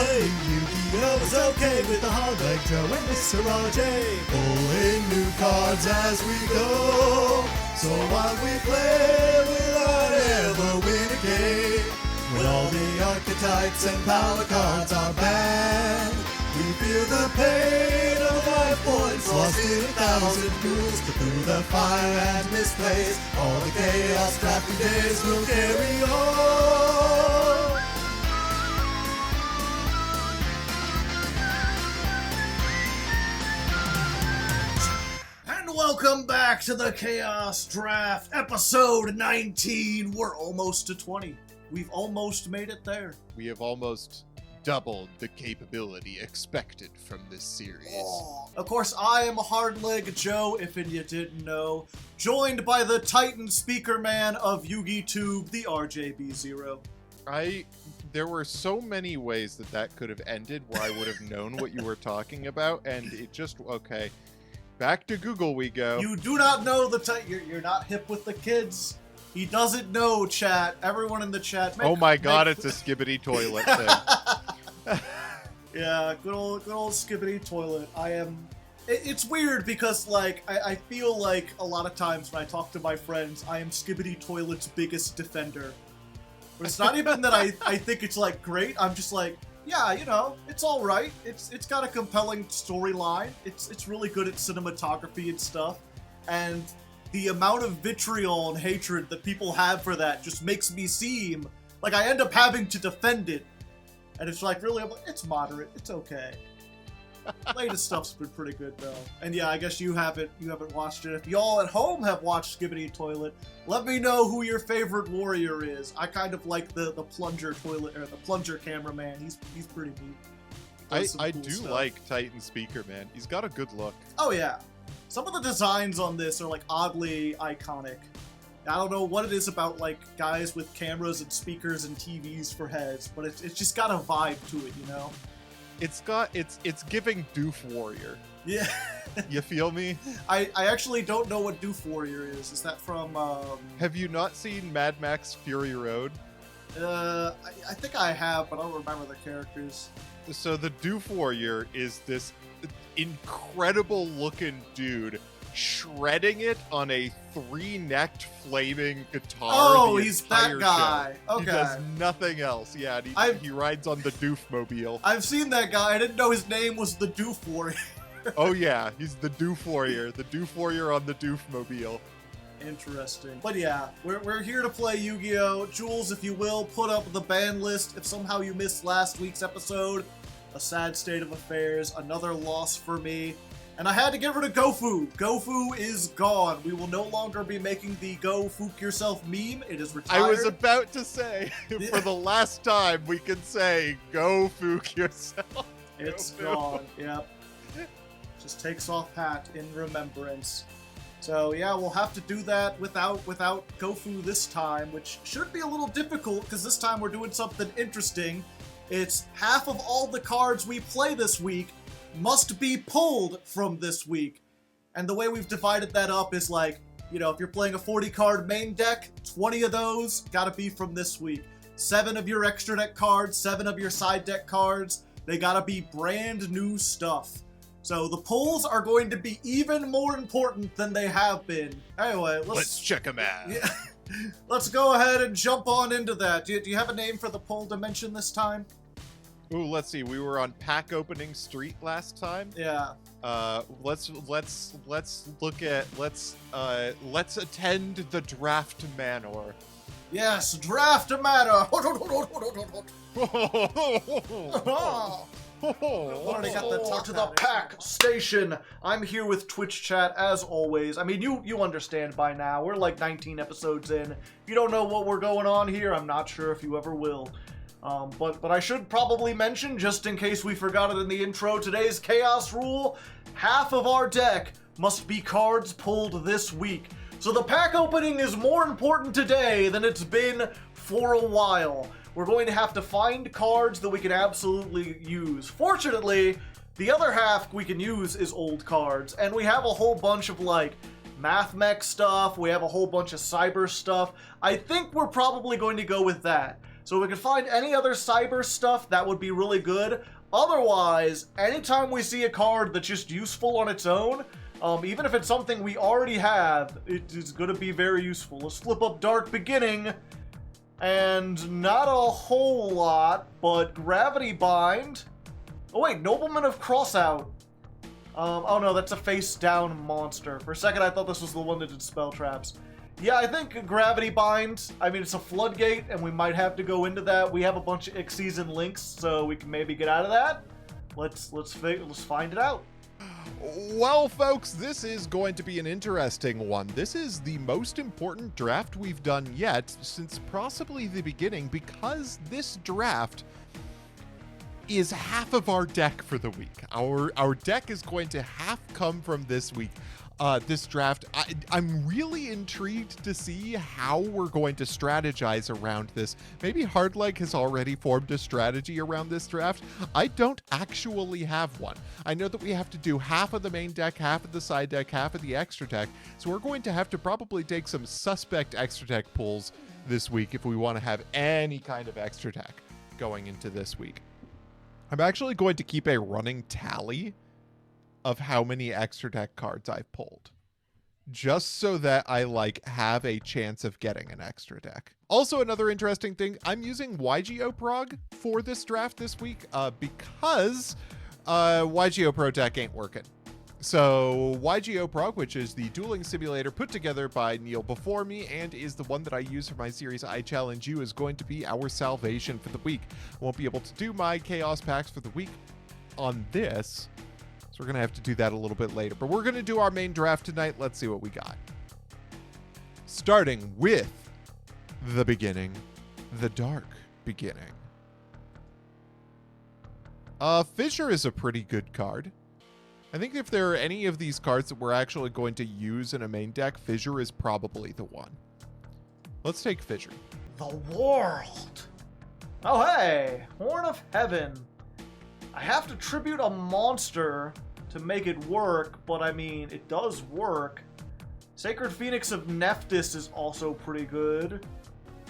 Playing Yu-Gi-Oh! Is okay with the Hardleg Joe and Mr. RJ. Pulling new cards as we go. So while we play, we'll never win a game. When all the archetypes and power cards are banned, we feel the pain of 5 points lost in 1,000 duels. But through the fire and misplays, all the chaos drafting days will carry on. And welcome back to the Chaos Draft, episode 19. We're almost to 20. We've almost made it there. We have almost doubled the capability expected from this series. Oh. Of course, I am Hardleg Joe, if you didn't know, joined by the Titan Speakerman of Yu-Gi-Tube, the RJB0. There were so many ways that could have ended where I would have known what you were talking about, and it just, okay. Back to Google we go. You do not know you're not hip with the kids. He doesn't know, chat. Everyone in the chat. Oh my god, it's a skibbity toilet thing. Yeah, good old skibbity toilet. It's weird because, like, I feel like a lot of times when I talk to my friends, I am skibbity toilet's biggest defender. But it's not even that I think it's, like, great. I'm just like, yeah, you know, it's all right. It's got a compelling storyline. It's really good at cinematography and stuff. And the amount of vitriol and hatred that people have for that just makes me seem like I end up having to defend it. And it's like, really, I'm like, it's moderate. It's okay. Latest stuff's been pretty good, though. And yeah, I guess you haven't watched it. If y'all at home have watched Skibbity Toilet, let me know who your favorite warrior is. I kind of like the plunger toilet, or the plunger cameraman. He's pretty neat. I do like Titan Speakerman. He's got a good look. Oh, yeah. Some of the designs on this are, like, oddly iconic. I don't know what it is about, like, guys with cameras and speakers and TVs for heads, but it's just got a vibe to it, you know? It's giving Doof Warrior. Yeah. You feel me? I actually don't know what Doof Warrior is. Is that from, Have you not seen Mad Max Fury Road? I think I have, but I don't remember the characters. So the Doof Warrior is this incredible looking dude shredding it on a 3-necked flaming guitar. Oh, he's that guy. Show. Okay. He does nothing else. Yeah, and he rides on the Doofmobile. I've seen that guy. I didn't know his name was the Doof Warrior. Oh yeah, he's the Doof Warrior. The Doof Warrior on the Doofmobile. Interesting. But yeah, we're here to play Yu-Gi-Oh! Jules, if you will, put up the ban list if somehow you missed last week's episode. A sad state of affairs, another loss for me. And I had to get rid of GoFu. GoFu is gone. We will no longer be making the Go Fook Yourself meme. It is retired. I was about to say, for the last time, we can say, Go Fook Yourself. It's gone, yep. Just takes off hat in remembrance. So yeah, we'll have to do that without GoFu this time, which should be a little difficult, because this time we're doing something interesting. It's half of all the cards we play this week must be pulled from this week. And the way we've divided that up is like, you know, if you're playing a 40-card main deck, 20 of those gotta be from this week. 7 of your extra deck cards, 7 of your side deck cards, they gotta be brand new stuff. So the pulls are going to be even more important than they have been. Anyway, let's check them out. Yeah. Let's go ahead and jump on into that. Do you have a name for the pull dimension this time? Ooh, let's see. We were on pack opening street last time. Yeah. Let's attend the draft Manor. Yes, draft Manor. Already got the top to the pack station. I'm here with Twitch chat as always. I mean, you understand by now. We're like 19 episodes in. If you don't know what we're going on here, I'm not sure if you ever will. But I should probably mention, just in case we forgot it in the intro, today's Chaos rule: half of our deck must be cards pulled this week. So the pack opening is more important today than it's been for a while. We're going to have to find cards that we can absolutely use. Fortunately, the other half we can use is old cards, and we have a whole bunch of, like, math mech stuff, we have a whole bunch of cyber stuff. I think we're probably going to go with that. So if we can find any other cyber stuff, that would be really good. Otherwise, anytime we see a card that's just useful on its own, even if it's something we already have, it is going to be very useful. Let's flip up Dark Beginning. And not a whole lot, but Gravity Bind. Oh wait, Nobleman of Crossout. Oh no, that's a face-down monster. For a second, I thought this was the one that did spell traps. Yeah, I think Gravity Bind, I mean, it's a floodgate, and we might have to go into that. We have a bunch of Ixies and Links, so we can maybe get out of that. Let's find it out. Well, folks, this is going to be an interesting one. This is the most important draft we've done yet since possibly the beginning, because this draft is half of our deck for the week. Our deck is going to half come from this week. This draft, I'm really intrigued to see how we're going to strategize around this. Maybe Hardleg has already formed a strategy around this draft. I don't actually have one. I know that we have to do half of the main deck, half of the side deck, half of the extra deck. So we're going to have to probably take some suspect extra deck pulls this week if we want to have any kind of extra deck going into this week. I'm actually going to keep a running tally of how many extra deck cards I've pulled, just so that I have a chance of getting an extra deck. Also, another interesting thing, I'm using YGO Prog for this draft this week because YGO Pro deck ain't working. So YGO Prog, which is the dueling simulator put together by Neil before me and is the one that I use for my series I Challenge You, is going to be our salvation for the week. I won't be able to do my Chaos Packs for the week on this, so we're going to have to do that a little bit later. But we're going to do our main draft tonight. Let's see what we got. Starting with the beginning, the Dark Beginning. Fissure is a pretty good card. I think if there are any of these cards that we're actually going to use in a main deck, Fissure is probably the one. Let's take Fissure. The World. Oh hey, Horn of Heaven. I have to tribute a monster to make it work, but I mean, it does work. Sacred Phoenix of Nephthys is also pretty good.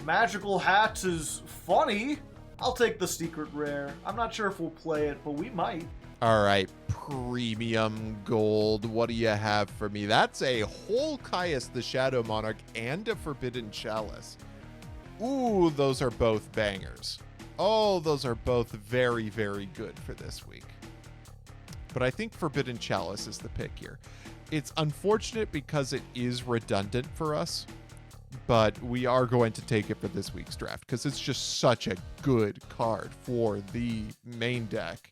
Magical Hats is funny. I'll take the secret rare. I'm not sure if we'll play it, but we might. All right, premium gold. What do you have for me? That's a whole Caius the Shadow Monarch and a Forbidden Chalice. Ooh, those are both bangers. Oh, those are both very, very good for this week. But I think Forbidden Chalice is the pick here. It's unfortunate because it is redundant for us, but we are going to take it for this week's draft because it's just such a good card for the main deck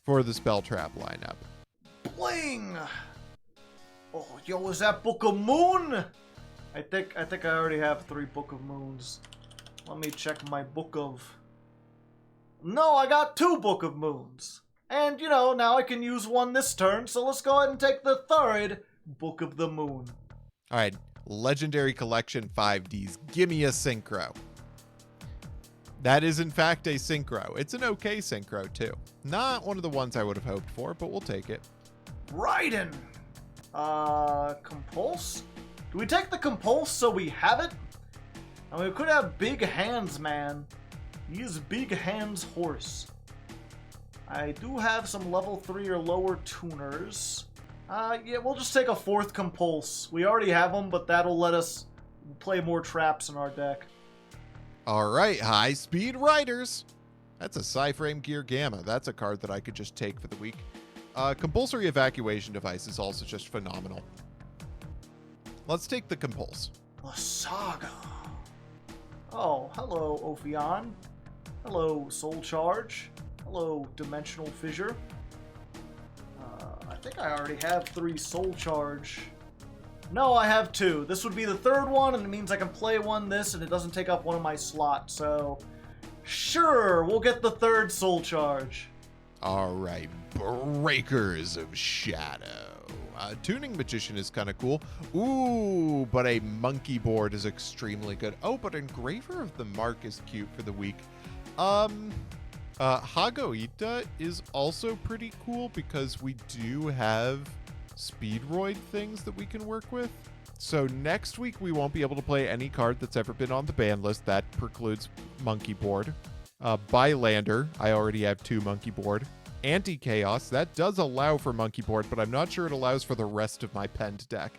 for the Spell Trap lineup. Bling! Oh, yo, is that Book of Moon? I think I already have 3 Book of Moons. Let me check my Book of... No, I got 2 Book of Moons. And, you know, now I can use one this turn, so let's go ahead and take the 3rd Book of the Moon. All right, Legendary Collection 5Ds. Give me a Synchro. That is, in fact, a Synchro. It's an okay Synchro, too. Not one of the ones I would have hoped for, but we'll take it. Raiden! Compulse? Do we take the Compulse so we have it? I mean, we could have Big Hands, man. Use Big Hands Horse. I do have some level 3 or lower tuners. Yeah, we'll just take a 4th Compulse. We already have them, but that'll let us play more traps in our deck. All right, High Speed Riders. That's a Psyframe Gear Gamma. That's a card that I could just take for the week. Compulsory Evacuation Device is also just phenomenal. Let's take the Compulse. The Saga. Oh, hello, Ophion. Hello, Soul Charge. Hello, Dimensional Fissure. I think I already have 3 Soul Charge. No, I have 2. This would be the 3rd one, and it means I can play one this, and it doesn't take up one of my slots, so... Sure, we'll get the 3rd Soul Charge. All right, Breakers of Shadow. Tuning Magician is kind of cool. Ooh, but a Monkey Board is extremely good. Oh, but Engraver of the Mark is cute for the week. Hagoita is also pretty cool because we do have Speedroid things that we can work with. So next week we won't be able to play any card that's ever been on the ban list. That precludes Monkey Board. Bylander, I already have 2 Monkey Board. Anti-Chaos, that does allow for Monkey Board, but I'm not sure it allows for the rest of my penned deck.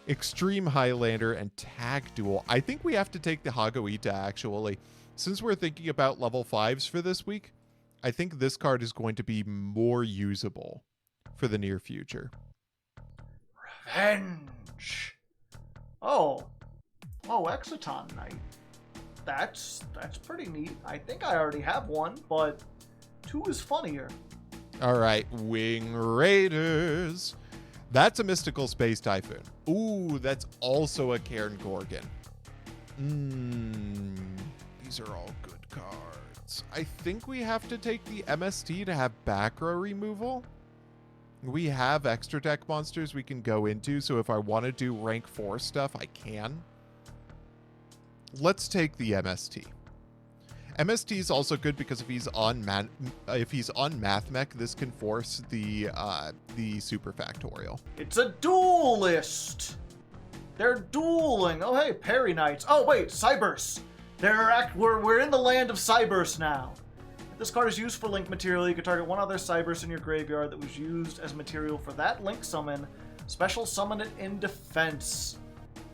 Extreme Highlander and Tag Duel. I think we have to take the Hagoita, actually. Since we're thinking about level 5s for this week, I think this card is going to be more usable for the near future. Revenge. Oh, Exciton Knight. That's pretty neat. I think I already have one, but 2 is funnier. All right, Wing Raiders. That's a Mystical Space Typhoon. Ooh, that's also a Cairn Gorgon. These are all good cards. I think we have to take the MST to have back row removal. We have extra deck monsters we can go into, so if I want to do rank 4 stuff, I can. Let's take the MST. MST is also good because if he's on Math Mech, this can force the Super Factorial. It's a duelist. They're dueling. Oh hey, Parry Knights. Oh wait, Cyburst. We're in the land of Cyburst now. If this card is used for Link material, you can target one other Cyburst in your graveyard that was used as material for that Link summon. Special summon it in defense.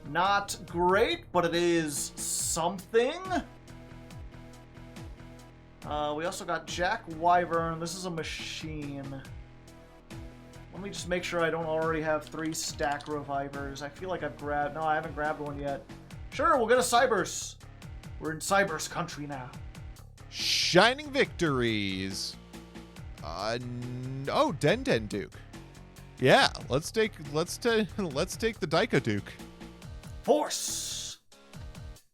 Not great, but it is something. We also got Jack Wyvern. This is a machine. Let me just make sure I don't already have 3 stack revivers. I feel like I've grabbed... No, I haven't grabbed one yet. Sure, we'll get a Cyburst. We're in Cyburst country now. Shining Victories. Oh, Den Duke. Yeah, let's take the Daika Duke. Force!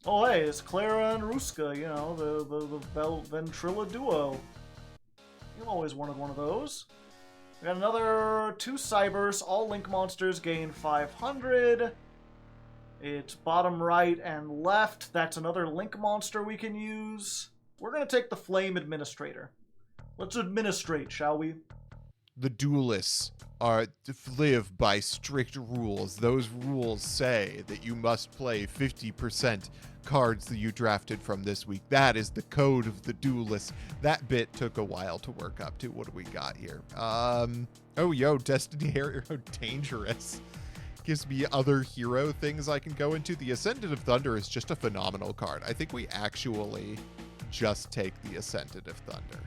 Oh hey, it's Clara and Ruska, you know, the Ventrilla duo. You always wanted one of those. We got another 2 Cybers, all Link monsters gain 500. It's bottom right and left. That's another Link monster we can use. We're gonna take the Flame Administrator. Let's administrate, shall we? The duelists live by strict rules. Those rules say that you must play 50% cards that you drafted from this week. That is the code of the duelist. That bit took a while to work up to. What do we got here? Destiny Hero Dangerous. Gives me other hero things I can go into. The Ascendant of Thunder is just a phenomenal card. I think we actually just take the Ascendant of Thunder.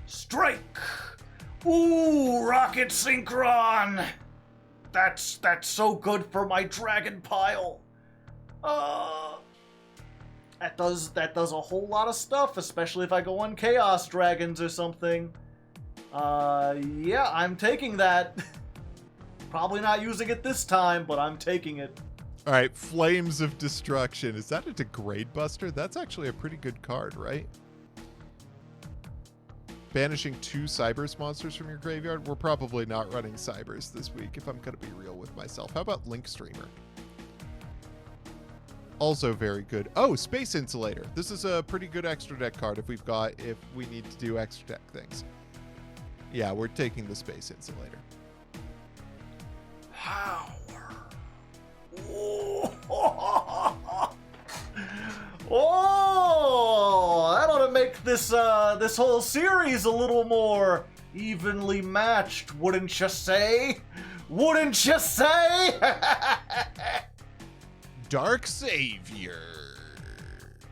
Strike! Ooh, Rocket Synchron! That's so good for my dragon pile. That does a whole lot of stuff, especially if I go on Chaos Dragons or something. Yeah, I'm taking that. Probably not using it this time, but I'm taking it. All right, Flames of Destruction. Is that a Degrade Buster? That's actually a pretty good card, right? Banishing 2 Cybers monsters from your graveyard. We're probably not running Cybers this week, if I'm going to be real with myself. How about Link Streamer? Also very good. Oh, Space Insulator. This is a pretty good extra deck card if we need to do extra deck things. Yeah, we're taking the Space Insulator. Power. Oh, that ought to make this this whole series a little more evenly matched, wouldn't you say? Wouldn't you say? Dark Savior.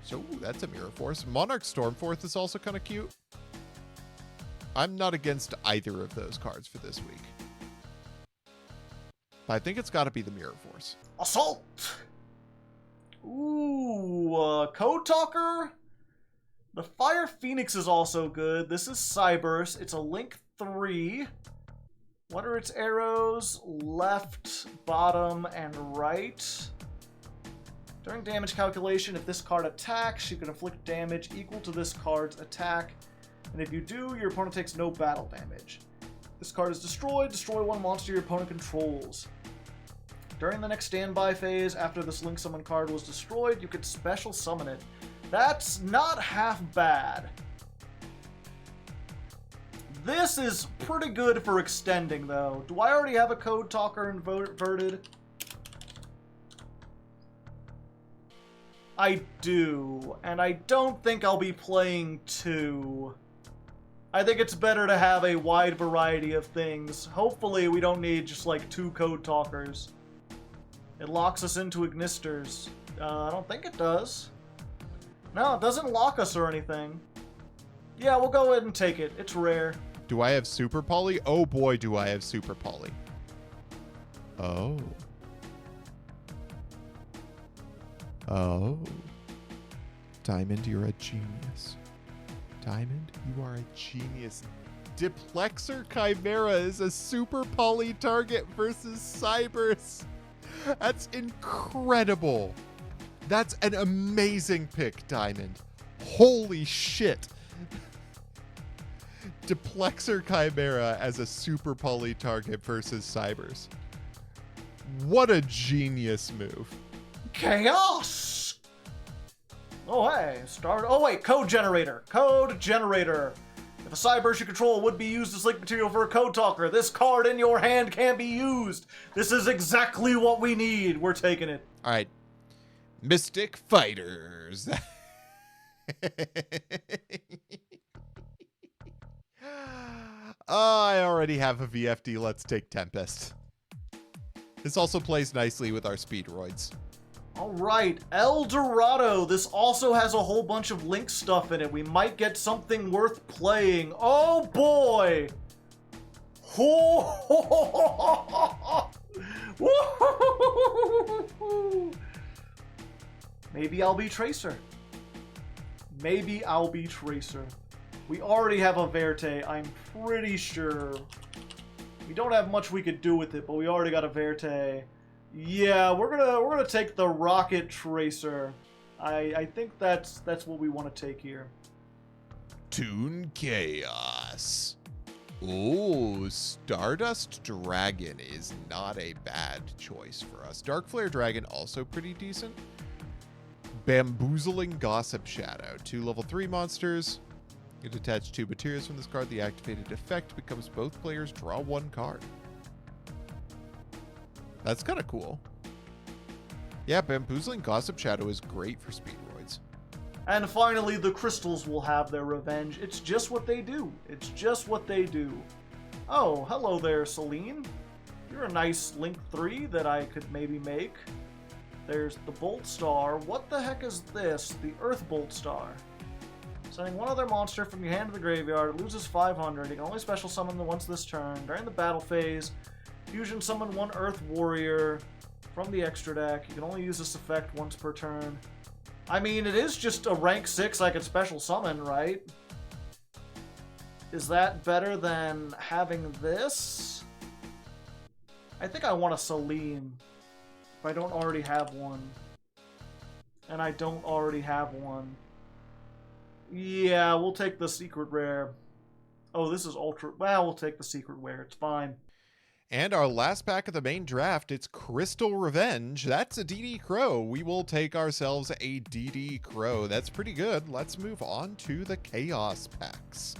So that's a Mirror Force. Monarch Stormforth is also kind of cute. I'm not against either of those cards for this week. But I think it's got to be the Mirror Force. Assault! Ooh, Code Talker? The Fire Phoenix is also good. This is Cyburst. It's a Link 3. What are its arrows? Left, bottom, and right. During damage calculation, if this card attacks, you can inflict damage equal to this card's attack. And if you do, your opponent takes no battle damage. This card is destroyed. Destroy 1 monster your opponent controls. During the next standby phase, after this Link Summon card was destroyed, you could special summon it. That's not half bad. This is pretty good for extending, though. Do I already have a Code Talker inverted? I do, and I don't think I'll be playing 2. I think it's better to have a wide variety of things. Hopefully we don't need just like 2 Code Talkers. It locks us into Ignisters. I don't think it does. No, it doesn't lock us or anything. Yeah, we'll go ahead and take it. It's rare. Do I have Super Poly? Oh boy, do I have Super Poly. Oh. Oh. Diamond, you're a genius. Diamond, you are a genius. Diplexer Chimera is a Super Poly target versus Cybers. That's incredible. That's an amazing pick, Diamond. Holy shit. Diplexer Chimera as a Super Poly target versus Cybers. What a genius move. Chaos! Oh, hey. Oh, wait. Code Generator. Code Generator. If a Cybers you control would be used as link material for a Code Talker, this card in your hand can be used. This is exactly what we need. We're taking it. All right. Mystic Fighters. I already have a VFD. Let's take Tempest. This also plays nicely with our Speedroids. All right, El Dorado. This also has a whole bunch of Link stuff in it. We might get something worth playing. Oh boy! Maybe I'll be Tracer. Maybe I'll be Tracer. We already have a Verte, I'm pretty sure. We don't have much we could do with it, but we already got a Verte. Yeah, we're gonna take the Rocket Tracer. I think that's what we want to take here. Toon Chaos. Oh, Stardust Dragon is not a bad choice for us. Dark Flare Dragon also pretty decent. Bamboozling Gossip Shadow. 2 level 3 monsters. You detach 2 materials from this card. The activated effect becomes both players draw 1 card. That's kind of cool. Yeah, Bamboozling Gossip Shadow is great for Speedroids. And finally, the crystals will have their revenge. It's just what they do. It's just what they do. Oh, hello there, Celine. You're a nice Link 3 that I could maybe make. There's the Bolt Star. What the heck is this? The Earth Bolt Star. Sending one other monster from your hand to the graveyard. It loses 500. You can only special summon them once this turn. During the battle phase, fusion summon 1 Earth Warrior from the extra deck. You can only use this effect once per turn. I mean, it is just a rank 6 I could special summon, right? Is that better than having this? I think I want a Celine. If I don't already have one. And I don't already have one. Yeah, we'll take the secret rare. Oh, this is ultra. Well, we'll take the secret rare. It's fine. And our last pack of the main draft, it's Crystal Revenge. That's a DD Crow. We will take ourselves a DD Crow. That's pretty good. Let's move on to the Chaos packs.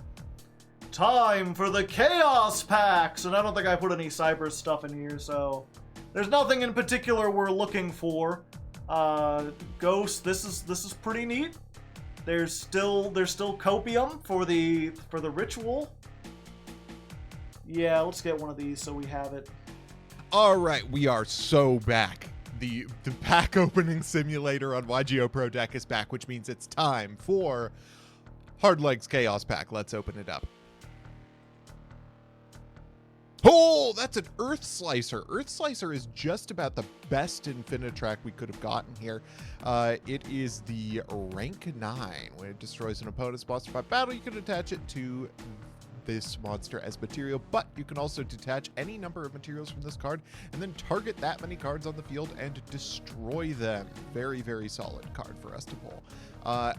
Time for the Chaos packs! And I don't think I put any Cyber stuff in here, so there's nothing in particular we're looking for. Ghost, this is pretty neat. There's still copium for the ritual. Yeah, let's get one of these so we have it. All right, we are so back. The pack opening simulator on YGO Pro Deck is back, which means it's time for Hardleg's Chaos pack. Let's open it up. Oh, that's an Earth Slicer. Earth Slicer is just about the best Infinitrack we could have gotten here. It is the rank 9. When it destroys an opponent's monster by battle, you can attach it to this monster as material, but you can also detach any number of materials from this card and then target that many cards on the field and destroy them. Very, very solid card for us to pull.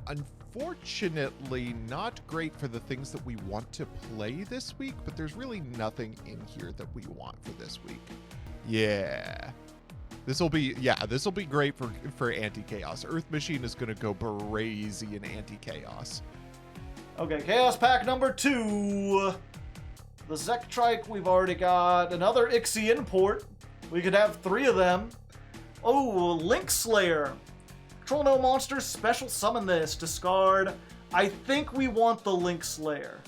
Unfortunately, not great for the things that we want to play this week, but there's really nothing in here that we want for this week. Yeah. This will be great for anti-chaos. Earth Machine is going to go crazy in anti-chaos. Okay, Chaos pack number 2. The Zektrike, we've already got. Another Ixie import. We could have 3 of them. Oh, Link Slayer. Control no monsters, special summon this. Discard. I think we want the Link Slayer.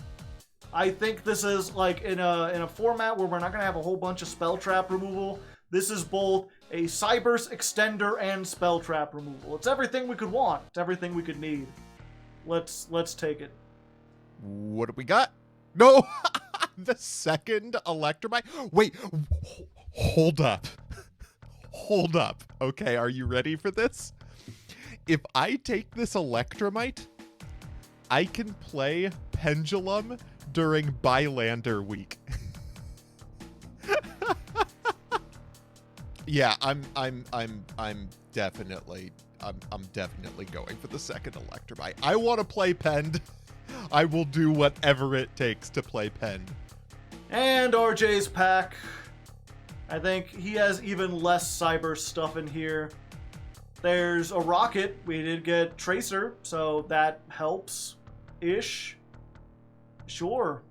I think this is like in a format where we're not gonna have a whole bunch of spell trap removal. This is both a Cyberse extender and spell trap removal. It's everything we could want. It's everything we could need. Let's take it. What do we got? No, the second Electromite. Wait, hold up. Hold up. Okay, are you ready for this? If I take this Electromite, I can play Pendulum during Bylander week. Yeah, I'm definitely going for the second Electromite. I want to play Pend. I will do whatever it takes to play Pend. And RJ's pack. I think he has even less cyber stuff in here. There's a rocket. We did get Tracer, so that helps-ish. Sure.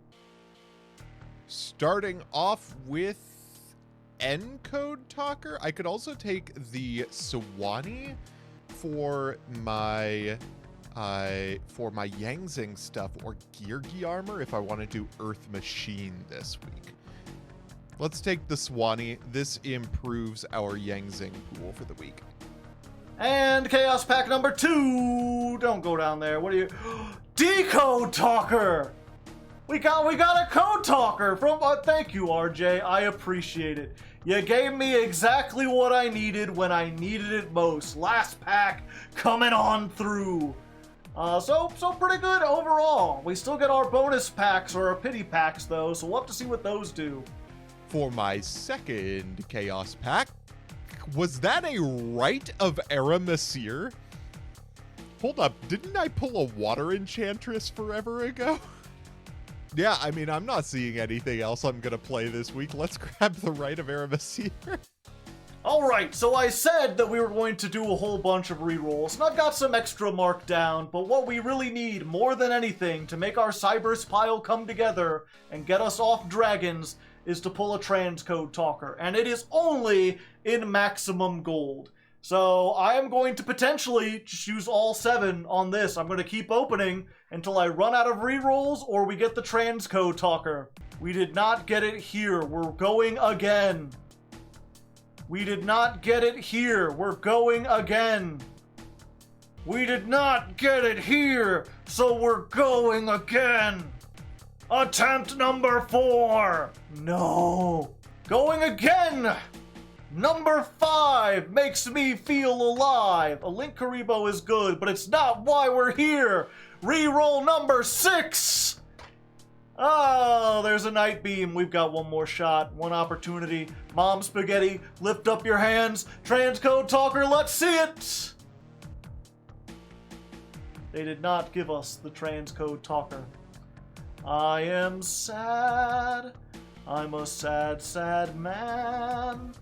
Starting off with Encode Talker. I could also take the Sawani for my Yangzing stuff, or Geargi armor if I want to do Earth Machine this week. Let's take the Swanee. This improves our Yangzing pool for the week. And Chaos Pack number 2. Don't go down there. What are you? Decode Talker. We got a Code Talker from. Thank you, RJ. I appreciate it. You gave me exactly what I needed when I needed it most. Last pack coming on through. So pretty good overall. We still get our bonus packs or our pity packs though, so we'll have to see what those do. For my second Chaos Pack, was that a Rite of Aramasir? Hold up, didn't I pull a Water Enchantress forever ago? Yeah, I mean, I'm not seeing anything else I'm gonna play this week. Let's grab the Rite of Aramasir. Alright, so I said that we were going to do a whole bunch of rerolls, and I've got some extra marked down, but what we really need, more than anything, to make our Cyberse pile come together and get us off dragons, is to pull a Transcode Talker, and it is only in maximum gold. So I am going to potentially just use all 7 on this. I'm going to keep opening until I run out of rerolls or we get the Transcode Talker. We did not get it here. We're going again. We did not get it here. We're going again. We did not get it here, so we're going again. Attempt number 4. No. Going again. Number 5 makes me feel alive. A Link Karibo is good, but it's not why we're here. Reroll number 6. Oh, there's a Night Beam. We've got one more shot, one opportunity. Mom Spaghetti, lift up your hands. Transcode Talker, let's see it. They did not give us the Transcode Talker. I am sad. I'm a sad, sad man.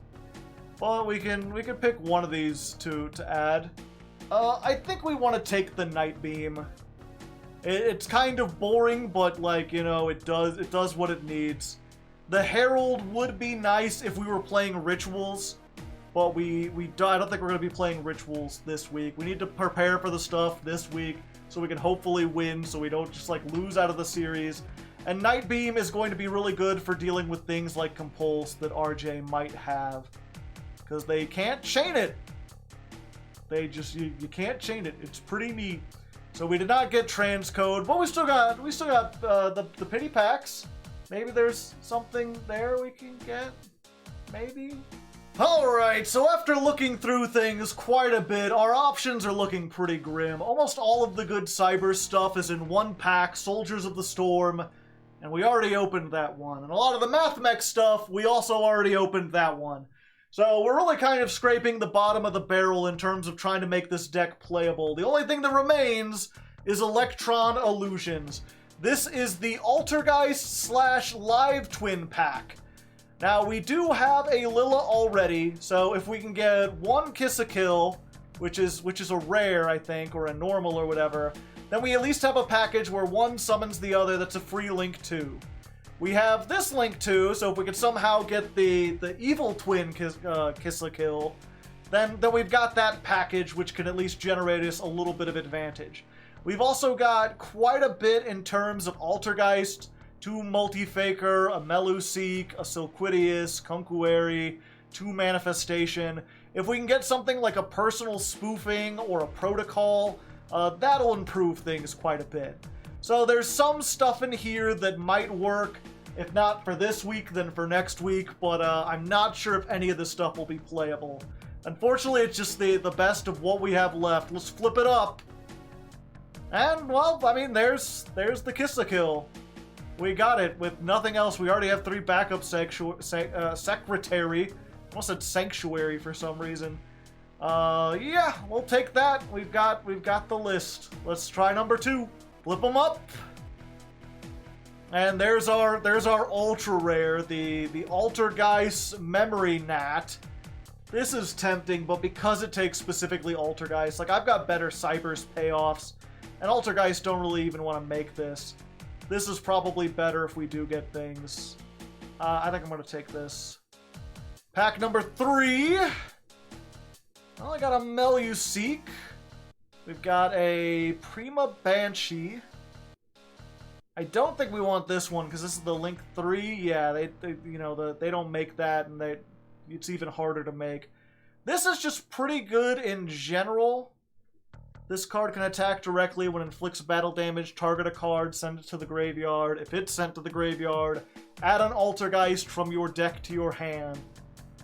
Well, we can pick one of these to add. I think we want to take the Night Beam. It's kind of boring, but like, you know, it does what it needs. The Herald would be nice if we were playing Rituals, but I don't think we're going to be playing Rituals this week. We need to prepare for the stuff this week so we can hopefully win, so we don't just like lose out of the series. And Night Beam is going to be really good for dealing with things like Compulse that RJ might have. Because they can't chain it. They just, you can't chain it. It's pretty neat. So we did not get Transcode, but we still got the pity packs. Maybe there's something there we can get. Maybe. Alright, so after looking through things quite a bit, our options are looking pretty grim. Almost all of the good cyber stuff is in one pack, Soldiers of the Storm, and we already opened that one. And a lot of the MathMech stuff, we also already opened that one. So we're really kind of scraping the bottom of the barrel in terms of trying to make this deck playable. The only thing that remains is Electron Illusions. This is the Altergeist / Live Twin pack. Now, we do have a Lilla already, so if we can get one Kiss a Kill, which is a rare, I think, or a normal or whatever, then we at least have a package where one summons the other that's a free link too. We have this link too, so if we could somehow get the evil twin Kiss-a-Kill, then we've got that package, which can at least generate us a little bit of advantage. We've also got quite a bit in terms of Altergeist, 2 Multi-Faker, a Meluseek, a Silquidius, Conqueri, 2 Manifestation. If we can get something like a personal spoofing or a protocol, that'll improve things quite a bit. So there's some stuff in here that might work, if not for this week, then for next week, but I'm not sure if any of this stuff will be playable. Unfortunately, it's just the best of what we have left. Let's flip it up. And, well, I mean, there's the Kiss-a-Kill. We got it with nothing else. We already have 3 backup secretary. I almost said sanctuary for some reason. Yeah, we'll take that. We've got the list. Let's try number 2. Flip them up. And there's our ultra rare, the Altergeist Memory Gnat. This is tempting, but because it takes specifically Altergeist, like I've got better Cybers payoffs, and Altergeist don't really even want to make this. This is probably better if we do get things. I think I'm going to take this. Pack number 3. I only got a Meluseek. We've got a Prima Banshee. I don't think we want this one because this is the Link 3. Yeah, they don't make that, and it's even harder to make. This is just pretty good in general. This card can attack directly when it inflicts battle damage, target a card, send it to the graveyard. If it's sent to the graveyard, add an Altergeist from your deck to your hand.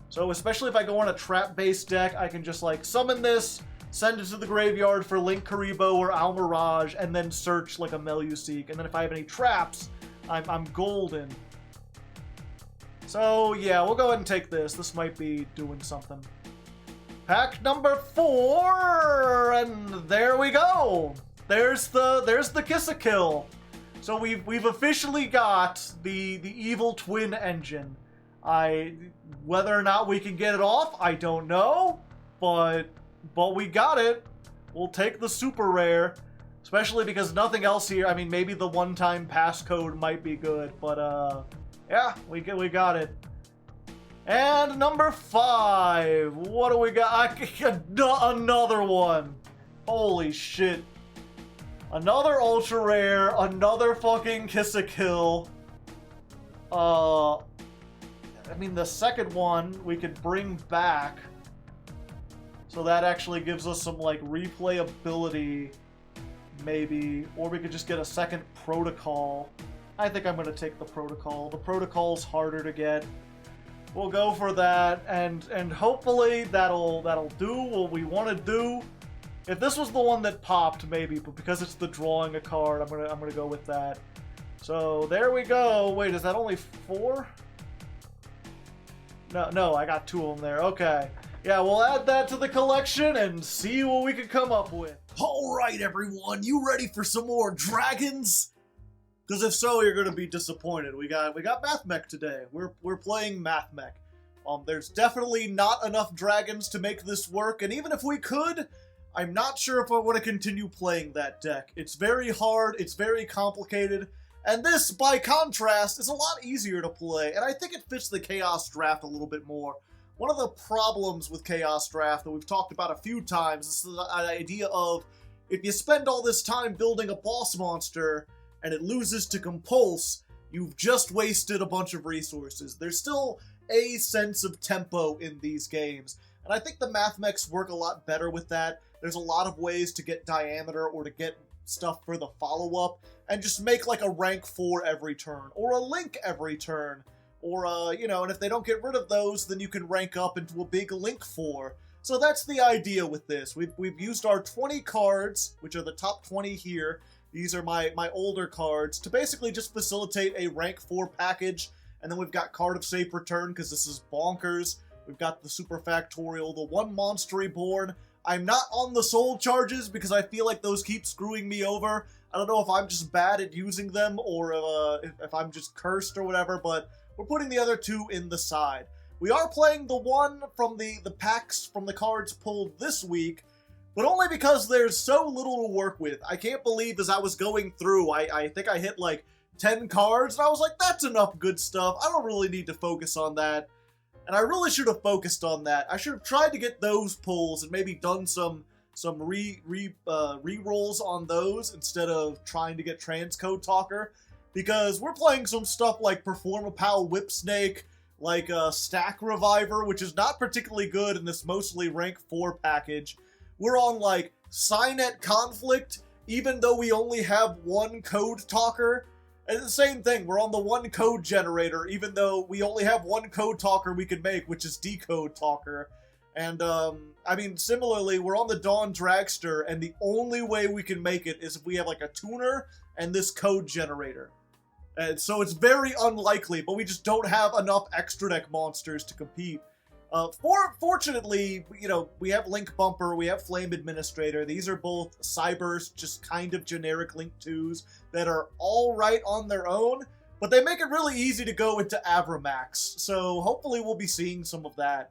So especially if I go on a trap-based deck, I can just like summon this, send it to the graveyard for Link Karibo or Almirage, and then search like a Meluseek. And then if I have any traps, I'm golden. So yeah, we'll go ahead and take this. This might be doing something. Pack number 4, and there we go. There's the Kiss-a-Kill. So we've officially got the evil twin engine. Whether or not we can get it off, I don't know, but we got it. We'll take the super rare, especially because nothing else here. I mean, maybe the one-time passcode might be good, but yeah, we got it. And number 5, what do we got? Another one. Holy shit. Another ultra rare, another fucking Kiss-a-Kill. I mean, the second one we could bring back. So that actually gives us some, like, replayability, maybe. Or we could just get a second protocol. I think I'm going to take the protocol. The protocol's harder to get. We'll go for that, and hopefully that'll do what we want to do. If this was the one that popped, maybe, but because it's the drawing a card, I'm gonna go with that. So there we go. Wait, is that only 4? No, I got 2 of them there. Okay. Yeah, we'll add that to the collection and see what we can come up with. Alright, everyone, you ready for some more dragons? Because if so, you're going to be disappointed. We got Math Mech today. We're playing Math Mech. There's definitely not enough dragons to make this work, and even if we could, I'm not sure if I want to continue playing that deck. It's very hard, it's very complicated, and this, by contrast, is a lot easier to play, and I think it fits the Chaos Draft a little bit more. One of the problems with Chaos Draft that we've talked about a few times is the idea of, if you spend all this time building a boss monster, and it loses to Compulse, you've just wasted a bunch of resources. There's still a sense of tempo in these games, and I think the Math Mechs work a lot better with that. There's a lot of ways to get diameter or to get stuff for the follow-up, and just make like a rank 4 every turn, or a Link every turn, or and if they don't get rid of those, then you can rank up into a big Link 4. So that's the idea with this. We've used our 20 cards, which are the top 20 here. These are my older cards to basically just facilitate a rank 4 package, and then we've got Card of Safe Return because this is bonkers. We've got the Super Factorial, the 1 Monster Reborn. I'm not on the soul charges because I feel like those keep screwing me over. I don't know if I'm just bad at using them or if I'm just cursed or whatever, but we're putting the other 2 in the side. We are playing the one from the packs from the cards pulled this week, but only because there's so little to work with. I can't believe as I was going through, I think I hit like 10 cards, and I was like, that's enough good stuff. I don't really need to focus on that. And I really should have focused on that. I should have tried to get those pulls and maybe done some re-rolls on those instead of trying to get Transcode Talker. Because we're playing some stuff like Perform a Pal Whipsnake, like Stack Reviver, which is not particularly good in this mostly rank 4 package. We're on like Cynet Conflict, even though we only have one Code Talker. And the same thing, we're on the one code generator, even though we only have one code talker we can make, which is Decode Talker. And, I mean, similarly, we're on the Dawn Dragster, and the only way we can make it is if we have, like, a tuner and this code generator. And so it's very unlikely, but we just don't have enough extra deck monsters to compete. Fortunately, you know, we have Link Bumper, we have Flame Administrator. These are both Cybers, just kind of generic Link 2s that are all right on their own, but they make it really easy to go into Avramax. So hopefully we'll be seeing some of that.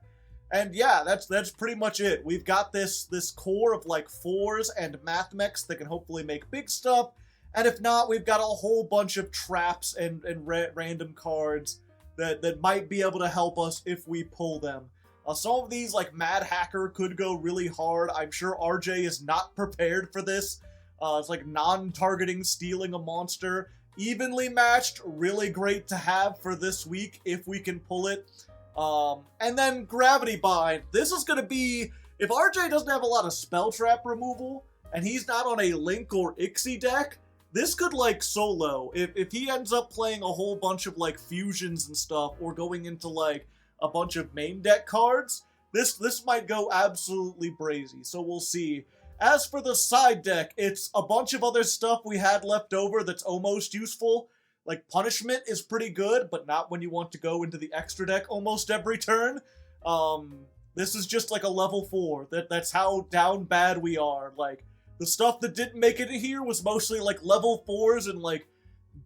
And yeah, that's pretty much it. We've got this core of like 4s and math mechs that can hopefully make big stuff. And if not, we've got a whole bunch of traps and random cards that might be able to help us if we pull them. Some of these, like Mad Hacker, could go really hard. I'm sure RJ is not prepared for this. It's like non-targeting stealing a monster. Evenly matched, really great to have for this week if we can pull it. And then Gravity Bind. This is going to be, if RJ doesn't have a lot of spell trap removal, and he's not on a Link or Ixie deck, this could, like, solo. If he ends up playing a whole bunch of, like, fusions and stuff, or going into, like, a bunch of main deck cards, this might go absolutely brazy, so we'll see. As for the side deck, it's a bunch of other stuff we had left over that's almost useful. Like, Punishment is pretty good, but not when you want to go into the extra deck almost every turn. This is just like a level 4. That's how down bad we are. Like, the stuff that didn't make it in here was mostly like level 4s and like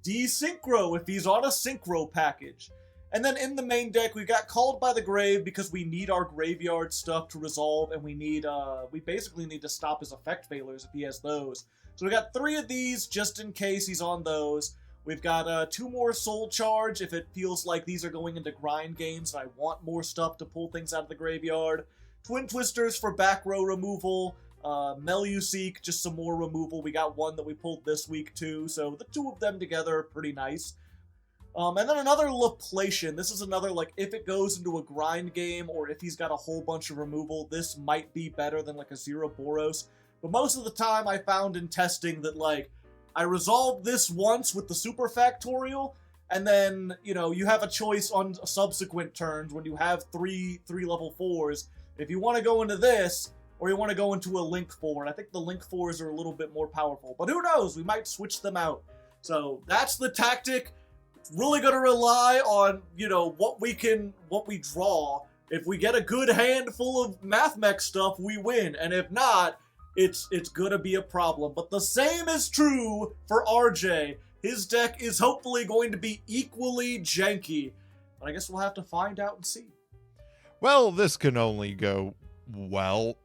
D-Synchro if he's on a Synchro package. And then in the main deck, we got Called by the Grave because we need our graveyard stuff to resolve, and we basically need to stop his effect failures if he has those. So we got 3 of these just in case he's on those. We've got 2 more Soul Charge if it feels like these are going into grind games and I want more stuff to pull things out of the graveyard. Twin Twisters for back row removal. Meluseek, just some more removal. We got 1 that we pulled this week too, so the 2 of them together are pretty nice. And then another Laplation. This is another, like, if it goes into a grind game or if he's got a whole bunch of removal, this might be better than, like, a Zero Boros. But most of the time I found in testing that, like, I resolved this once with the Super Factorial, and then, you know, you have a choice on subsequent turns when you have three level 4s. If you want to go into this, or you want to go into a Link 4, and I think the Link 4s are a little bit more powerful. But who knows? We might switch them out. So that's the tactic. Really going to rely on, you know, what we draw. If we get a good hand full of Math Mech stuff, we win. And if not, it's going to be a problem. But the same is true for RJ. His deck is hopefully going to be equally janky. But I guess we'll have to find out and see. Well, this can only go well.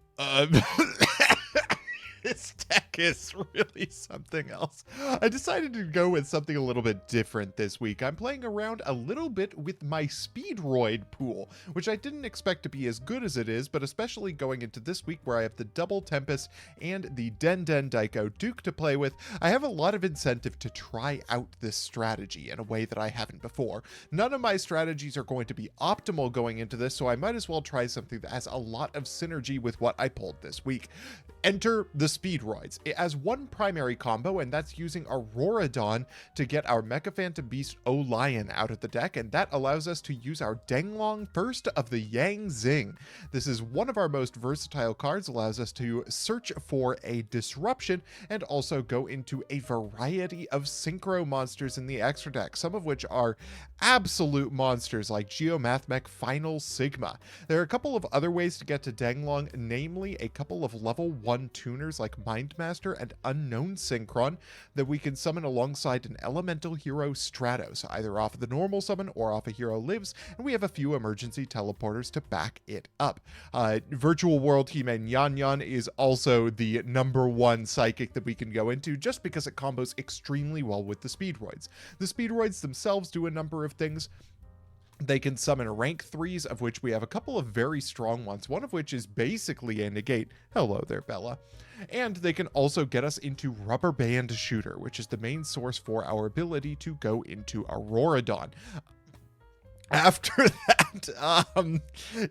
This deck is really something else. I decided to go with something a little bit different this week. I'm playing around a little bit with my Speedroid pool, which I didn't expect to be as good as it is, but especially going into this week where I have the Double Tempest and the Den Daiko Duke to play with, I have a lot of incentive to try out this strategy in a way that I haven't before. None of my strategies are going to be optimal going into this, so I might as well try something that has a lot of synergy with what I pulled this week. Enter the Speedroids. It has one primary combo, and that's using Auroradon to get our Mecha Phantom Beast O-Lion out of the deck, and that allows us to use our Denglong first of the Yang Zing. This is one of our most versatile cards, allows us to search for a disruption and also go into a variety of synchro monsters in the extra deck, some of which are absolute monsters like Geomathmech Final Sigma. There are a couple of other ways to get to Denglong, namely a couple of level 1 tuners like Mindmaster Master and Unknown Synchron that we can summon alongside an elemental hero Stratos, either off of the normal summon or off a hero lives, and we have a few emergency teleporters to back it up. Virtual World He-Man Yan Yan is also the number one psychic that we can go into just because it combos extremely well with the Speedroids. The Speedroids themselves do a number of things. They can summon rank 3s, of which we have a couple of very strong ones, one of which is basically a negate. Hello there, Bella. And they can also get us into Rubber Band Shooter, which is the main source for our ability to go into Auroradon. After that,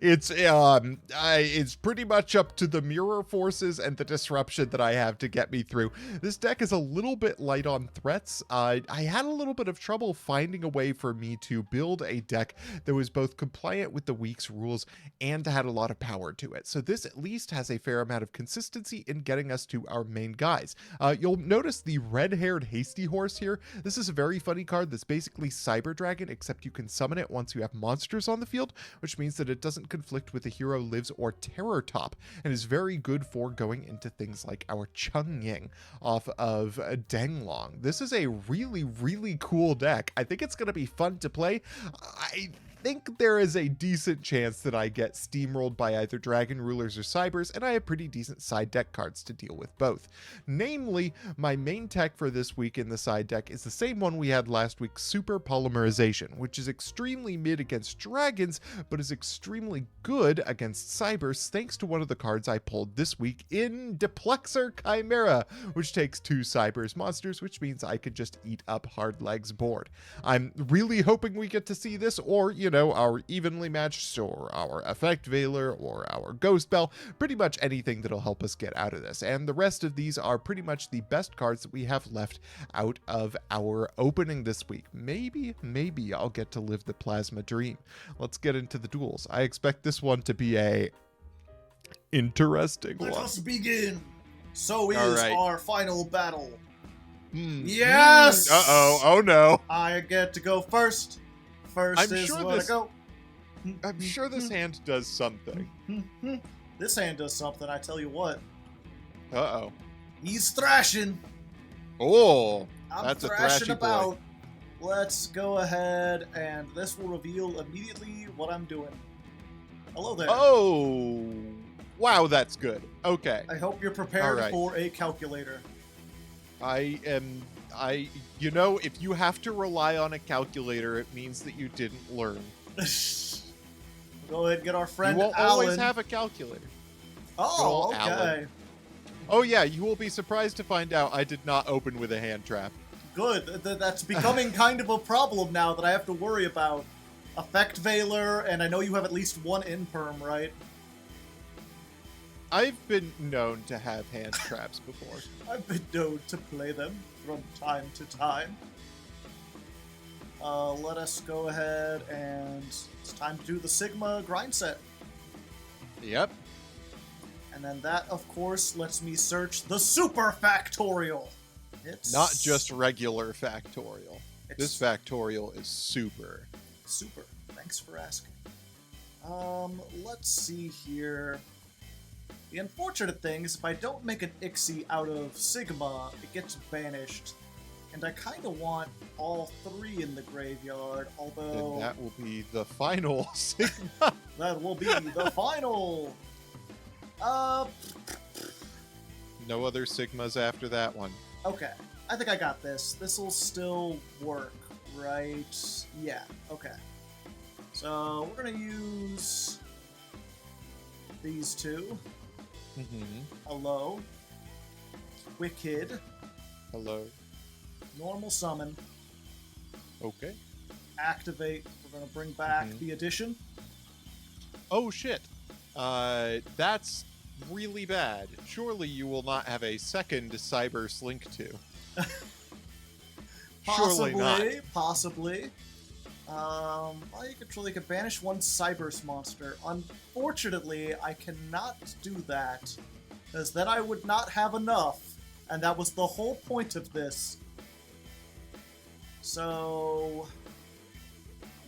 it's pretty much up to the mirror forces and the disruption that I have to get me through. This deck is a little bit light on threats. I had a little bit of trouble finding a way for me to build a deck that was both compliant with the week's rules and had a lot of power to it. So this at least has a fair amount of consistency in getting us to our main guys. You'll notice the red-haired Hasty Horse here. This is a very funny card that's basically Cyber Dragon, except you can summon it once you have monsters on the field, which means that it doesn't conflict with the hero lives or Terror Top, and is very good for going into things like our Chung Ying off of Danglong. This is a really, really cool deck. I think it's going to be fun to play. I think there is a decent chance that I get steamrolled by either Dragon Rulers or Cybers, and I have pretty decent side deck cards to deal with both. Namely, my main tech for this week in the side deck is the same one we had last week, Super Polymerization, which is extremely mid against dragons, but is extremely good against Cybers thanks to one of the cards I pulled this week in Duplexer Chimera, which takes 2 Cybers monsters, which means I could just eat up Hardleg's board. I'm really hoping we get to see this, or, our evenly matched, or our Effect Veiler, or our Ghost Bell, pretty much anything that'll help us get out of this. And the rest of these are pretty much the best cards that we have left out of our opening this week. Maybe I'll get to live the Plasma Dream. Let's get into the duels. I expect this one to be a interesting one. Let us begin. So is All right. our final battle. Yes! Uh-oh. Oh, no. I get to go first. First is where to go. I'm sure this hand does something. This hand does something, I tell you what. Uh-oh. He's thrashing. Oh, I'm that's a thrashing thrashy about. boy. Let's go ahead, and this will reveal immediately what I'm doing. Hello there. Oh, wow, that's good. Okay. I hope you're prepared All right. for a calculator. If you have to rely on a calculator, it means that you didn't learn. Go ahead and get our friend You won't Alan. always have a calculator. Oh, Girl okay. Alan. Oh yeah, you will be surprised to find out I did not open with a hand trap. Good. That's becoming kind of a problem now that I have to worry about. Effect Veiler, and I know you have at least one Imperm, right? I've been known to have hand traps before. I've been known to play them from time to time. Let us go ahead and it's time to do the Sigma grind set. Yep. And then that, of course, lets me search the Super Factorial. It's Not just regular factorial. It's This factorial is super. super. Thanks for asking. Let's see here. The unfortunate thing is if I don't make an Ixie out of Sigma, it gets banished. And I kind of want all 3 in the graveyard, although... And that will be the final Sigma. That will be the final! No other Sigmas after that one. Okay. I think I got this. This'll still work, right? Yeah, okay. So, we're gonna use these 2. Mm-hmm. Hello. Wicked. Hello. Normal summon. Okay. Activate. We're gonna bring back the addition. Oh shit. That's really bad. Surely you will not have a second Cyber Slink 2. Surely not. Possibly. Well, you could banish one Cybers monster. Unfortunately, I cannot do that, because then I would not have enough, and that was the whole point of this. So,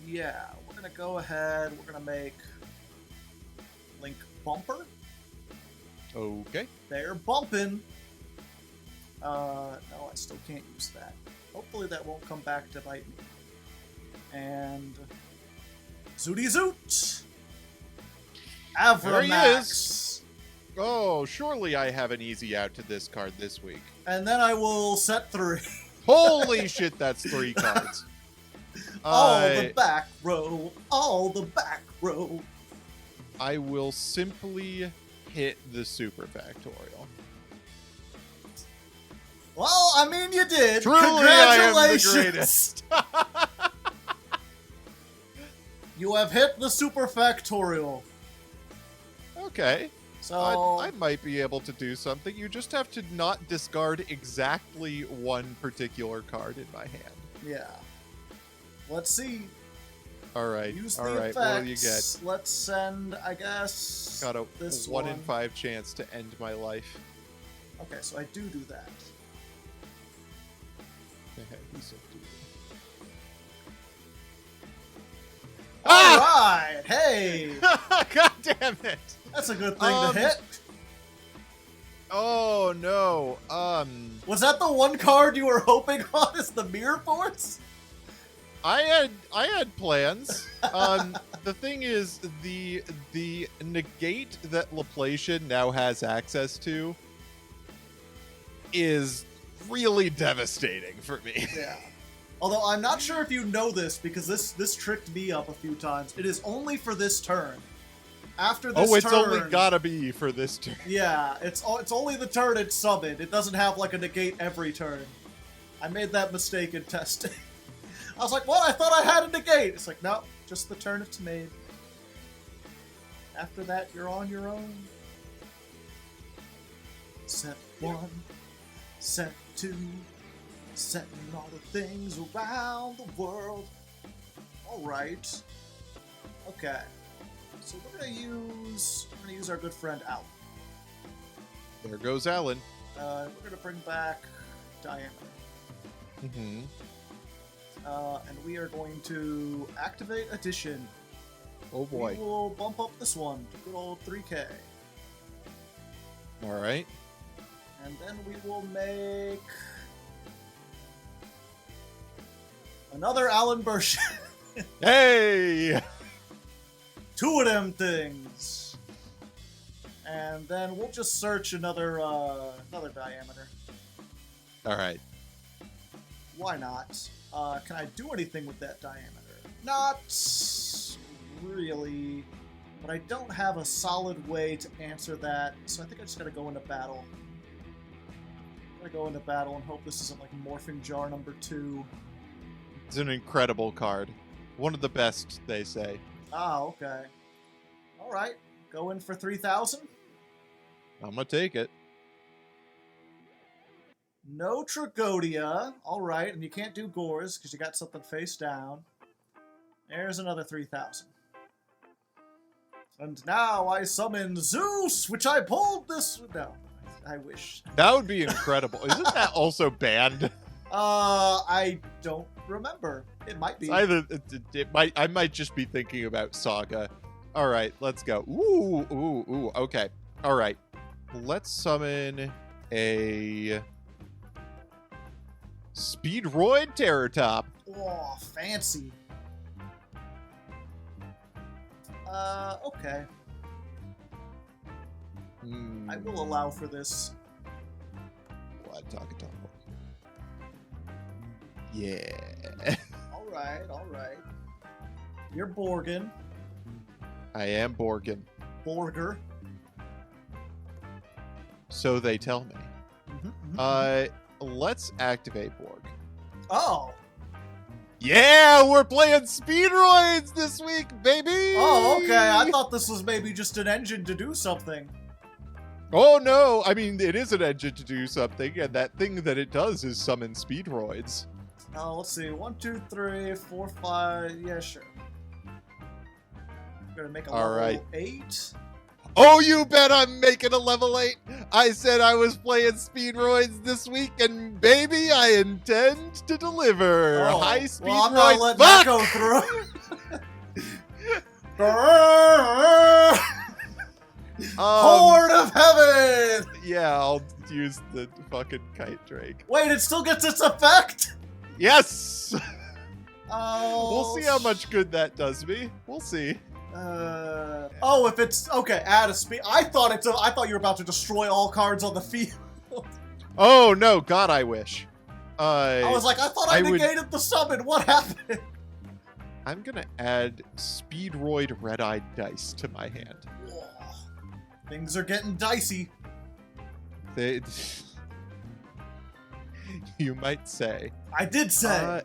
yeah, we're gonna go ahead, we're gonna make Link Bumper. Okay. They're bumping. No, I still can't use that. Hopefully that won't come back to bite me. And Zooty Zoot! There he Avramax! is. Oh, surely I have an easy out to this card this week. And then I will set 3. Holy shit, that's 3 cards. All the back row, all the back row. I will simply hit the super factorial. Well, I mean, you did. Truly, Congratulations. I am the greatest. You have hit the super factorial. Okay. So I might be able to do something. You just have to not discard exactly one particular card in my hand. yeah. Let's see. All right. Use All the right. effects. What do you get? Let's send, I guess. Got a this 1 in 5 chance to end my life. Okay, so I do that. He's so cute. All right. Hey, God damn it! that's a good thing to hit. Oh no. Was that the one card you were hoping on? Is the Mirror Force? I had plans. The thing is, the negate that Laplacian now has access to is really devastating for me. Yeah. Although I'm not sure if you know this, because this tricked me up a few times. It is only for this turn. After this Oh, it's turn, only gotta be for this turn. yeah, it's only the turn it's summoned. It doesn't have like a negate every turn. I made that mistake in testing. I was like, what? I thought I had a negate. It's like, no, just the turn it's made. After that, you're on your own. Set 1, set 2, setting all the things around the world. Alright. Okay. So we're gonna use our good friend Alan. There goes Alan. We're gonna bring back Diameter. Mm-hmm. And we are going to activate Addition. Oh boy. We will bump up this one to good old 3K. All right. And then we will make another Alan Bursch. Hey! 2 of them things. And then we'll just search another Diameter. All right. Why not? Can I do anything with that Diameter? Not really. But I don't have a solid way to answer that, so I think I just gotta go into battle. I'm gonna go into battle and hope this isn't like Morphing Jar number 2. It's an incredible card. One of the best, they say. Ah, okay. Alright. Go in for 3,000. I'm gonna take it. No Tragodia. Alright, and you can't do Gores because you got something face down. There's another 3,000. And now I summon Zeus, which I pulled this... No, I wish. That would be incredible. Isn't that also banned? I don't remember. It might be. It's either it might. I might just be thinking about Saga. All right, let's go. Ooh. Okay. All right. Let's summon a Speedroid Terror Top. Oh, fancy. Okay. I will allow for this. What? Talk. Yeah. Alright. You're Borgin. I am Borgin. Borger. So they tell me. Let's activate Borg. Oh. Yeah, we're playing Speedroids this week, baby! Oh, okay. I thought this was maybe just an engine to do something. Oh, no. I mean, it is an engine to do something, and that thing that it does is summon Speedroids. Oh, let's see. 1, 2, 3, 4, 5. Yeah, sure. I'm gonna make a level 8. Oh, you bet I'm making a level 8. I said I was playing Speedroids this week, and baby, I intend to deliver. Oh, High Speedroid. well, I'm not letting that go through. Horde of Heaven! Yeah, I'll use the fucking Kite Drake. Wait, it still gets its effect? Yes! Oh. We'll see how much good that does me. We'll see. Oh, if it's okay, add a speed. I thought you were about to destroy all cards on the field. Oh no, God, I wish. I was like, I thought I negated the summon. What happened? I'm gonna add Speedroid Red-Eyed Dice to my hand. Whoa. Things are getting dicey. You might say. I did say.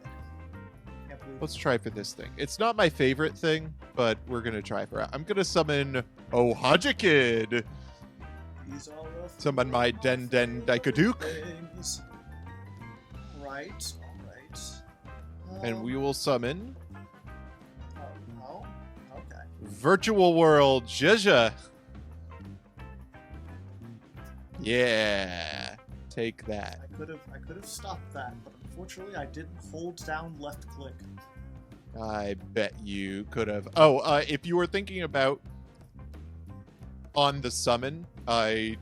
Let's try for this thing. It's not my favorite thing, but we're gonna try for it. I'm gonna summon Ohajikid. Summon my Den Daikaduke. Right, alright. And we will summon Oh, okay. Virtual World Zhezha. Yeah. Take that. I could have stopped that, but unfortunately I didn't hold down left click. I bet you could have. Oh, if you were thinking about on the summon, Ohajikid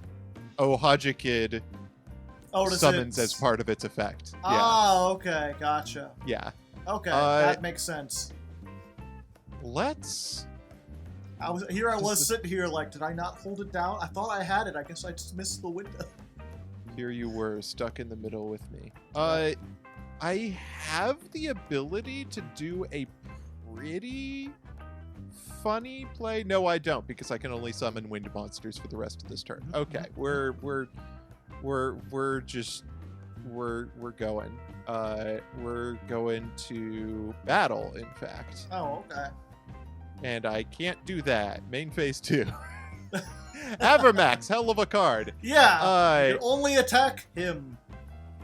summons as part of its effect. Oh, okay, gotcha. Yeah. Okay, that makes sense. Let's... I was sitting here like, did I not hold it down? I thought I had it. I guess I just missed the window. Here you were, stuck in the middle with me. I have the ability to do a pretty funny play. No, I don't, because I can only summon wind monsters for the rest of this turn. Okay, we're going. We're going to battle, in fact. Oh, okay. And I can't do that. Main phase 2. Avermax, hell of a card. Yeah. You can only attack him.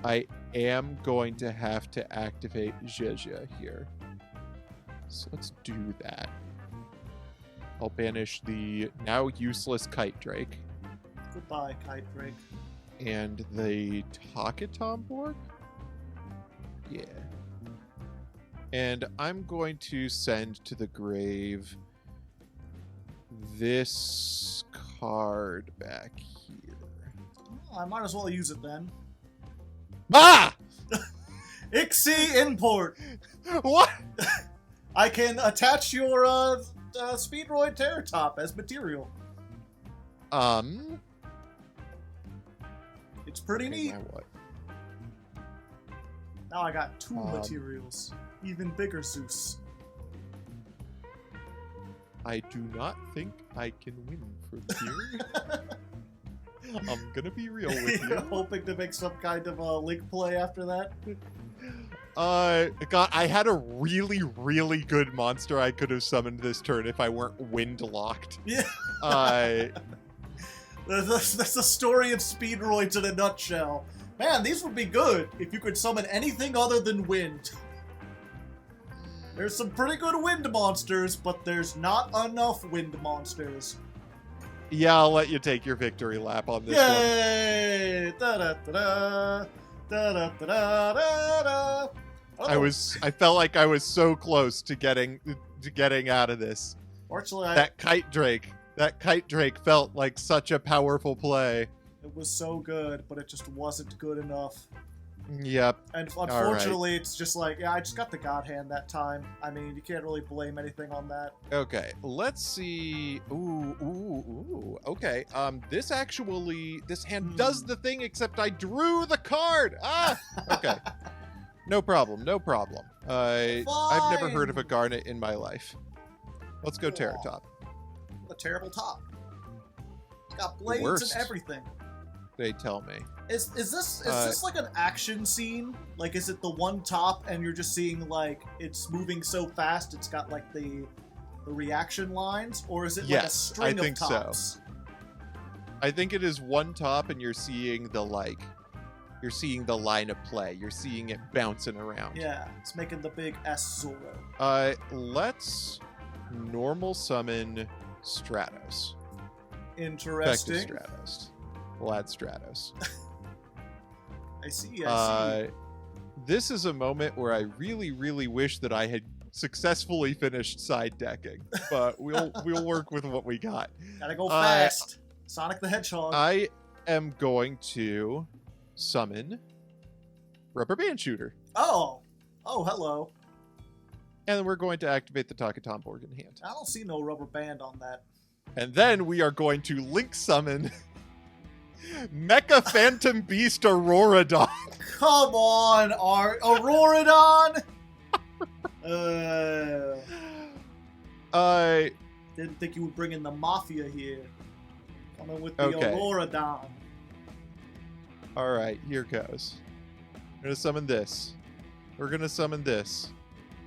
I am going to have to activate Zhezha here. So let's do that. I'll banish the now useless Kite Drake. Goodbye, Kite Drake. And the Takatomborg? Yeah. And I'm going to send to the grave this card back here. Oh, I might as well use it then. Ah! Ixie import. What? I can attach your Speedroid Terratop as material. It's pretty neat. Now what? Now I got 2 materials. Even bigger Zeus. I do not think I can win from here. I'm gonna be real with you. Hoping to make some kind of a link play after that. God, I had a really, really good monster I could have summoned this turn if I weren't wind locked. Yeah. That's the story of Speedroids in a nutshell. Man, these would be good if you could summon anything other than wind. There's some pretty good wind monsters, but there's not enough wind monsters. Yeah, I'll let you take your victory lap on this one. Yay! Da-da-da-da! Da-da-da-da-da-da! I felt like I was so close to getting out of this. Fortunately, That Kite Drake felt like such a powerful play. It was so good, but it just wasn't good enough. Yep. And unfortunately, It's just like, yeah, I just got the God Hand that time. I mean, you can't really blame anything on that. Okay, let's see. Ooh. Okay. This hand does the thing, except I drew the card. Ah. Okay. No problem. I've never heard of a Garnet in my life. Let's go Terratop. A terrible top. It's got blades and everything. They tell me. Is this like an action scene? Like, is it the one top and you're just seeing like it's moving so fast it's got like the reaction lines, or is it like a string of tops? So. I think it is one top and you're seeing the line of play. You're seeing it bouncing around. Yeah, it's making the big S Zoro. Let's normal summon Stratos. Interesting. Effective Stratos. We'll add Stratos. I see. This is a moment where I really, really wish that I had successfully finished side decking, but we'll work with what we got. Gotta go fast. Sonic the Hedgehog. am going to summon Rubber Band Shooter. Oh, hello. And then we're going to activate the Takatomborg in hand. I don't see no rubber band on that. And then we are going to link summon Mecha Phantom Beast Auroradon. Come on, Auroradon! I didn't think you would bring in the Mafia here. Coming with the Okay. Auroradon. Alright, here goes. We're gonna summon this. We're gonna summon this.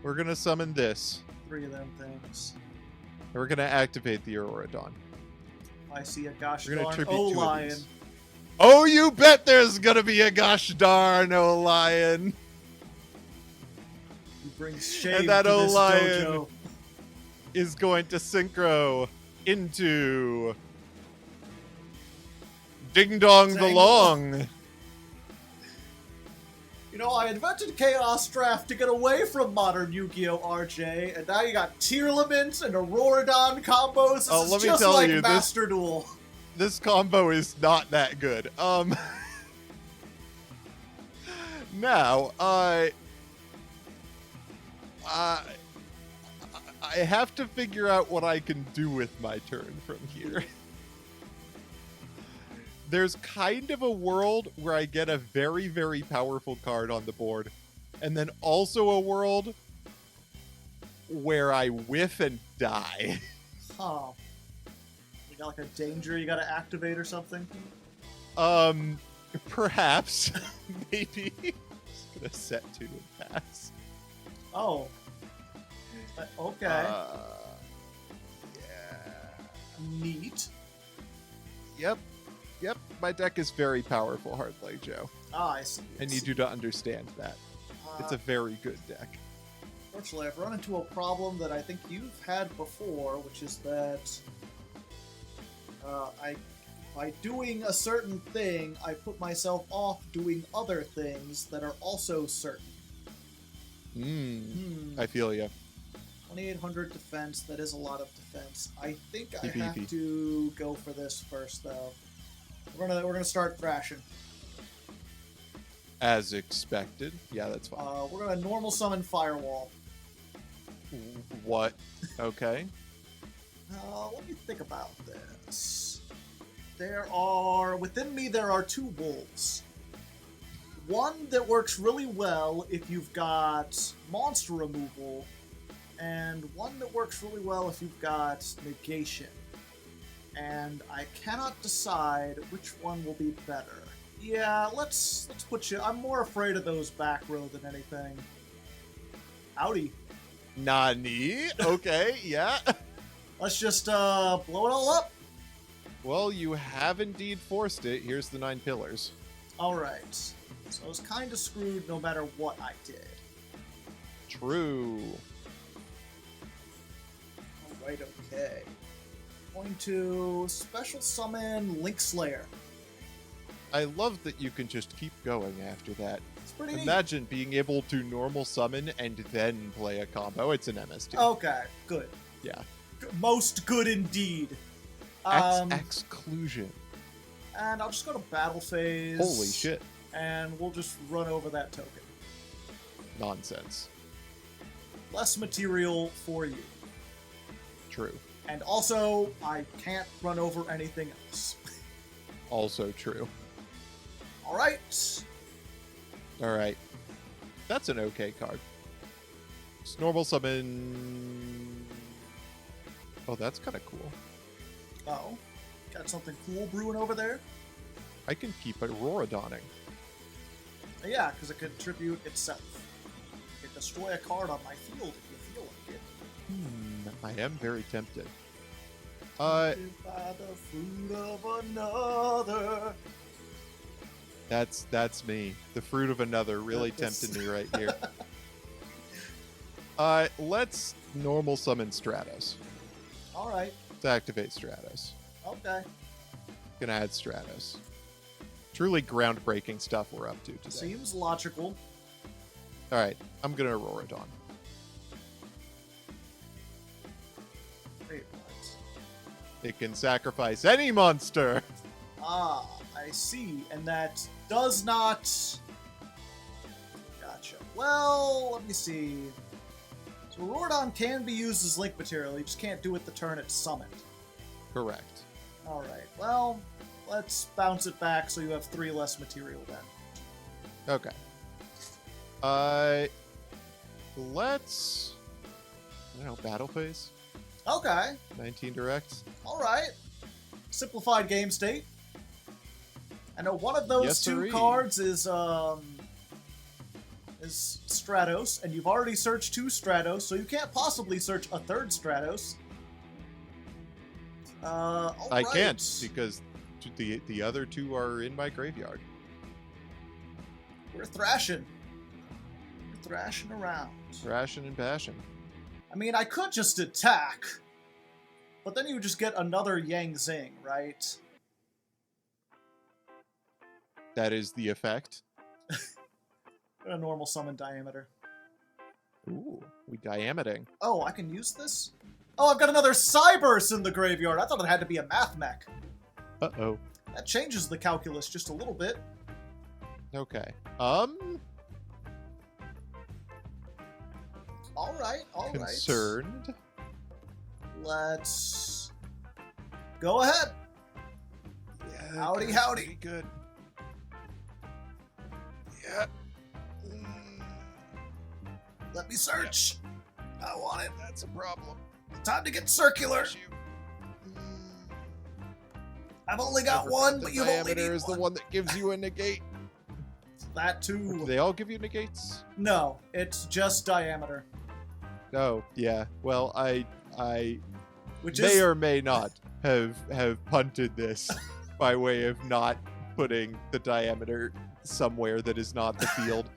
We're gonna summon this. 3 of them things. And we're gonna activate the Auroradon. I see a gosh We're gonna darn tribute 2 of O-Lion. these. Oh, you bet there's gonna be a gosh darn O-Lion. He brings shame And that to this O-Lion dojo. is going to synchro into Ding Dong Dang. Belong. You know, I invented Chaos Draft to get away from modern Yu-Gi-Oh! RJ, and now you got Tearlament and Auroradon combos. This Oh, is let me just tell like you, Master Duel. This combo is not that good. Now, I have to figure out what I can do with my turn from here. There's kind of a world where I get a very, very powerful card on the board, and then also a world where I whiff and die. Huh. You got like a danger you gotta activate or something? Perhaps. Maybe. Just gonna set 2 and pass. Oh. Okay. Yeah. Neat. Yep, my deck is very powerful, Hardleg Joe. Ah, I see. I need you to understand that. It's a very good deck. Fortunately, I've run into a problem that I think you've had before, which is that by doing a certain thing, I put myself off doing other things that are also certain. I feel you. 2,800 defense, that is a lot of defense. I think I Beefy. have to go for this first, though. We're gonna start thrashing. As expected. Yeah, that's fine. We're gonna normal summon Firewall. What? Okay. Let me think about this. Within me there are 2 wolves. One that works really well if you've got monster removal, and one that works really well if you've got negation. And I cannot decide which one will be better. Yeah, let's put you... I'm more afraid of those back row than anything. Howdy. Nani? Okay, yeah. Let's just blow it all up. Well, you have indeed forced it. Here's the 9 pillars. Alright. So I was kind of screwed no matter what I did. True. Alright, okay. Going to special summon Link Slayer. I love that you can just keep going after that. It's pretty neat. Imagine being able to normal summon and then play a combo. It's an MST. Okay, good. Yeah. Most good indeed. Exclusion. And I'll just go to battle phase. Holy shit. And we'll just run over that token. Nonsense. Less material for you. True. And also, I can't run over anything else. Also true. Alright. Alright. That's an okay card. Just normal summon... Oh, that's kind of cool. Oh. Got something cool brewing over there? I can keep Auroradoning. Yeah, because it could tribute itself. It can destroy a card on my field if you feel like it. I am very tempted. Tempted by the fruit of another. That's me. The fruit of another really tempted me right here. Let's normal summon Stratos. Alright. Let's activate Stratos. Okay. Gonna add Stratos. Truly groundbreaking stuff we're up to today. Seems logical. Alright, I'm gonna Auroradon. Wait, what? It can sacrifice any monster! Ah, I see, and that does not... Gotcha. Well, let me see. So Rordon can be used as link material, you just can't do it the turn it's summoned. Correct. Alright, well, let's bounce it back so you have 3 less material then. Okay. Let's... I don't know, battle phase? Okay. 19 direct. Alright. Simplified game state. I know one of those Yes, 2 sirree. cards is Stratos, and you've already searched 2 Stratos, so you can't possibly search a 3rd Stratos. I can't, because the other 2 are in my graveyard. We're thrashing. We're thrashing around. Thrashing and bashing. I mean, I could just attack, but then you would just get another Yang Zing, right? That is the effect. A normal summon diameter. Ooh, we diameting. Oh, I can use this? Oh, I've got another Cyburst in the graveyard. I thought it had to be a math mech. Uh-oh. That changes the calculus just a little bit. Okay. Alright. Concerned. Let's go ahead. Yeah. Howdy. Pretty good. Yeah. Let me search. I want it. That's a problem. Time to get circular. I've only got one, but you've only diameter need is the one that gives you a negate. That Do too. they all give you negates? No, it's just diameter. Oh, yeah. Well, I Which may is or may not have punted this by way of not putting the diameter somewhere that is not the field.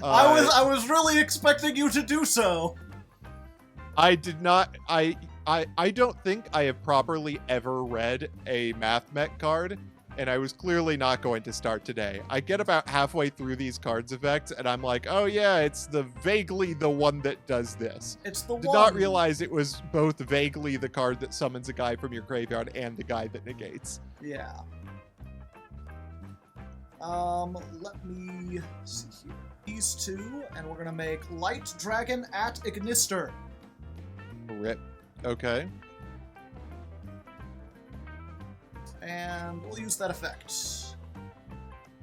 I was really expecting you to do so. I did not. I don't think I have properly ever read a math mech card, and I was clearly not going to start today. I get about halfway through these cards effects, and I'm like, oh yeah, it's vaguely the one that does this. It's the Did one. not realize it was both vaguely the card that summons a guy from your graveyard and the guy that negates. Yeah. Let me see here. These 2, and we're gonna make Light Dragon at Ignister. Rip. Okay. And we'll use that effect.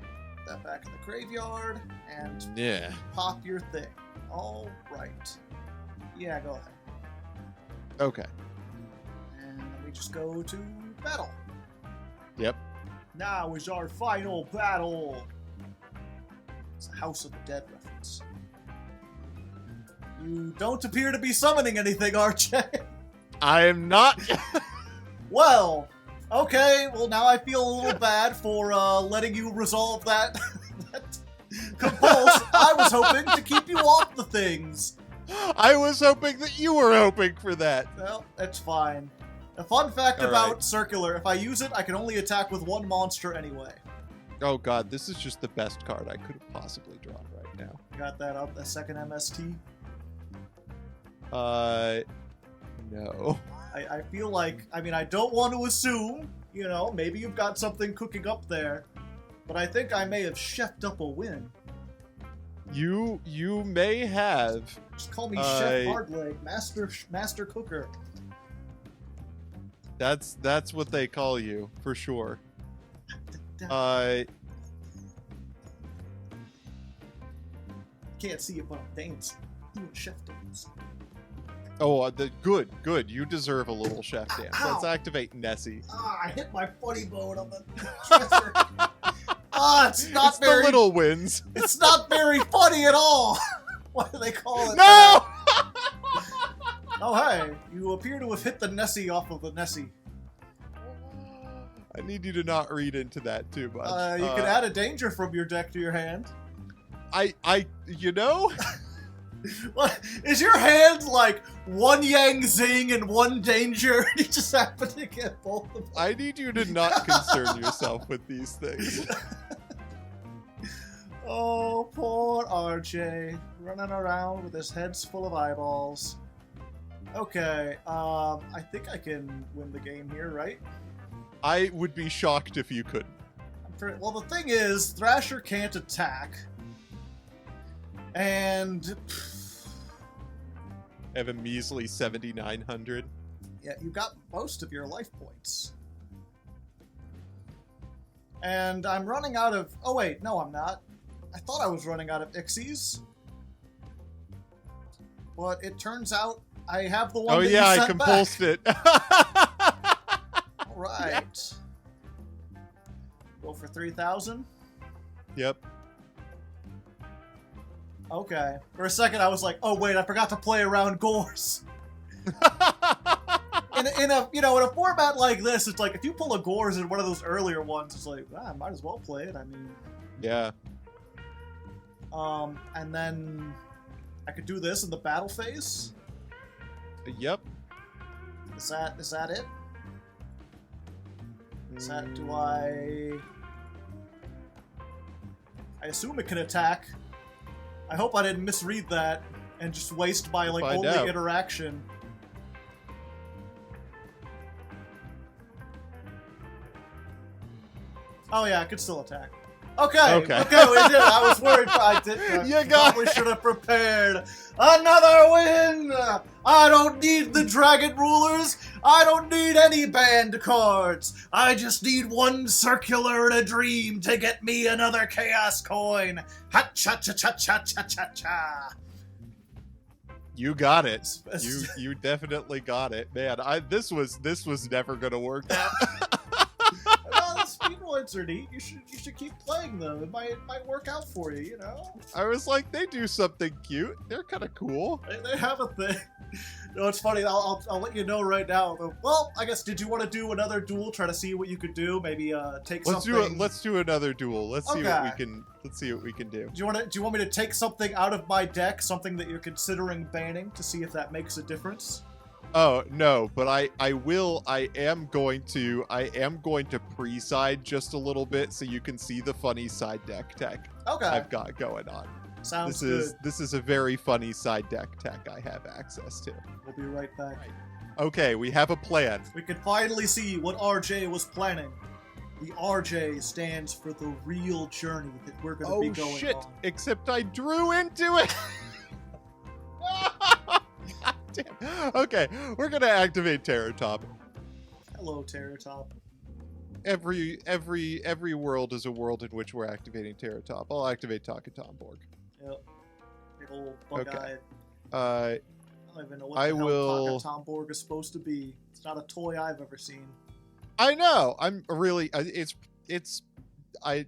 Put that back in the graveyard, and Yeah. pop your thing. Alright. Yeah, go ahead. Okay. And then we just go to battle. Yep. Now is our final battle. It's a House of the Dead reference. You don't appear to be summoning anything, RJ. I am not. Well, okay. Well, now I feel a little bad for letting you resolve that, that compulse. I was hoping to keep you off the things. I was hoping that you were hoping for that. Well, that's fine. A fun fact All about right. Circular, if I use it, I can only attack with 1 monster anyway. Oh god, this is just the best card I could have possibly drawn right now. Got that up, a second MST. No. I feel like, I mean, I don't want to assume, you know, maybe you've got something cooking up there, but I think I may have chefed up a win. You may have. Just call me Chef Hardleg, Master Cooker. That's what they call you, for sure. Can't see it, but I'm dancing. Doing chef dance. Oh, good. You deserve a little chef dance. Ow. Let's activate Nessie. Ah, I hit my funny bone on the dresser. It's not It's very. the little wins. It's not very funny at all. Why do they call it? No! that? Oh hey, you appear to have hit the Nessie off of the Nessie. I need you to not read into that too much. You can add a danger from your deck to your hand. You know? What, is your hand like 1 Yang Zing and 1 danger? You just happen to get both of them. I need you to not concern yourself with these things. Oh, poor RJ. Running around with his heads full of eyeballs. Okay, I think I can win the game here, right? I would be shocked if you couldn't. I Well, the thing is, Thrasher can't attack. And... I have a measly 7,900. Yeah, you got most of your life points. And I'm running out of... Oh, wait, no, I'm not. I thought I was running out of Ixies. But it turns out I have the one that you sent I compulsed back. it. Alright. Go for 3,000? Yep. Okay. For a second I was like, oh wait, I forgot to play around Gores. in a format like this, it's like if you pull a Gores in one of those earlier ones, it's like, I might as well play it. I mean, yeah. And then I could do this in the battle phase. Yep. Is that it? Is that, do I assume it can attack. I hope I didn't misread that and just waste my only interaction. Oh yeah, I could still attack. Okay, we did. I was worried, but I didn't. You got probably should have prepared. Another win! I don't need the dragon rulers. I don't need any band cards. I just need one circular in a dream to get me another chaos coin. Ha cha cha cha cha cha cha cha. You got it. You definitely got it, man. This was never gonna work out. Well, the speedruns are neat. You should keep playing them. It might work out for you. You know. I was like, they do something cute. They're kind of cool. They have a thing. No, it's funny. I'll let you know right now. Well, I guess, did you want to do another duel? Try to see what you could do. Maybe take something. Let's do another duel. Let's see what we can. Let's see what we can do. Do you want me to take something out of my deck, something that you're considering banning, to see if that makes a difference? Oh no, but I am going to pre-side just a little bit so you can see the funny side deck tech I've got going on. Sounds good. This is a very funny side deck tech I have access to. We'll be right back. Okay, we have a plan. We can finally see what RJ was planning. The RJ stands for the real journey that we're going to be going on. Oh shit, except I drew into it! God damn. Okay, we're going to activate Terror Top. Hello, Terror Top. Every world is a world in which we're activating Terror Top. I'll activate Talkatomborg. Yep. Big old bug-eyed. I don't even know what the hell Talkatomborg is supposed to be. It's not a toy I've ever seen. I know. I'm really. It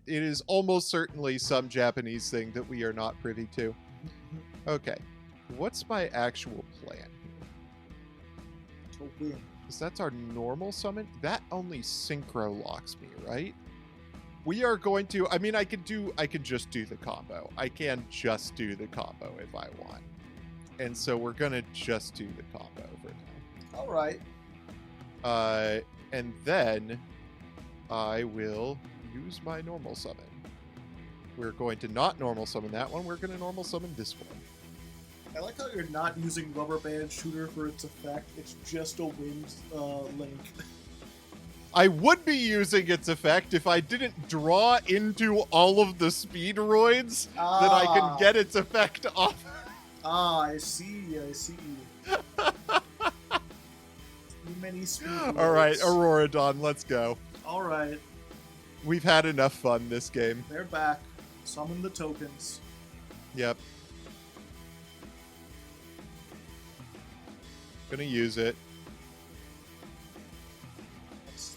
is almost certainly some Japanese thing that we are not privy to. Okay, what's my actual plan? To win. Because that's our normal summon. That only synchro locks me, right? We are going to. I mean, I could just do the combo. I can just do the combo if I want. And so we're gonna just do the combo for now. All right. And then I will use my normal summon. We're going to not normal summon that one. We're going to normal summon this one. I like how you're not using Rubber Band Shooter for its effect. It's just a wind link. I would be using its effect if I didn't draw into all of the speedroids that I can get its effect off. I see. Too many speedroids. All right, Auroradon, let's go. All right. We've had enough fun this game. They're back. Summon the tokens. Yep. Gonna use it.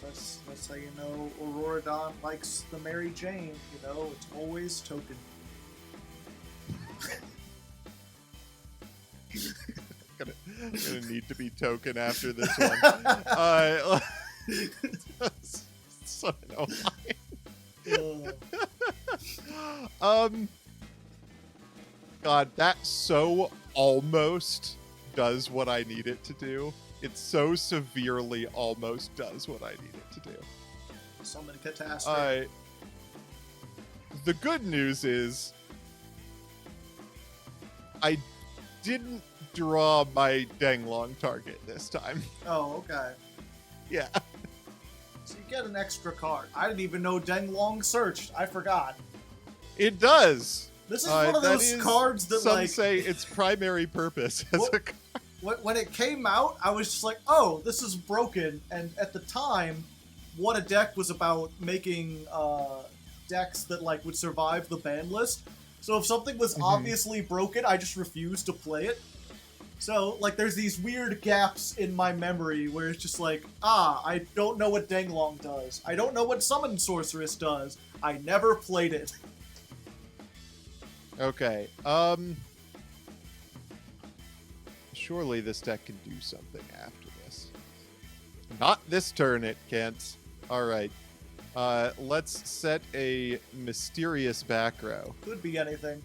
That's how you know Auroradon likes the Mary Jane. You know, it's always token. gonna need to be token after this one. So annoying. God, that so almost does what I need it to do. It so severely almost does what I need it to do. Summon catastrophe. The good news is I didn't draw my Denglong target this time. Oh, okay. Yeah. So you get an extra card. I didn't even know Denglong searched. I forgot. It does. This is one of those cards that, some like... say its primary purpose as a card. When it came out, I was just like, oh, this is broken. And at the time, What a Deck was about making decks that, like, would survive the ban list. So if something was obviously broken, I just refused to play it. So, like, there's these weird gaps in my memory where it's just like, I don't know what Denglong does. I don't know what Summon Sorceress does. I never played it. Okay, surely this deck can do something after this. Not this turn, it can't. Alright. Let's set a mysterious back row. Could be anything.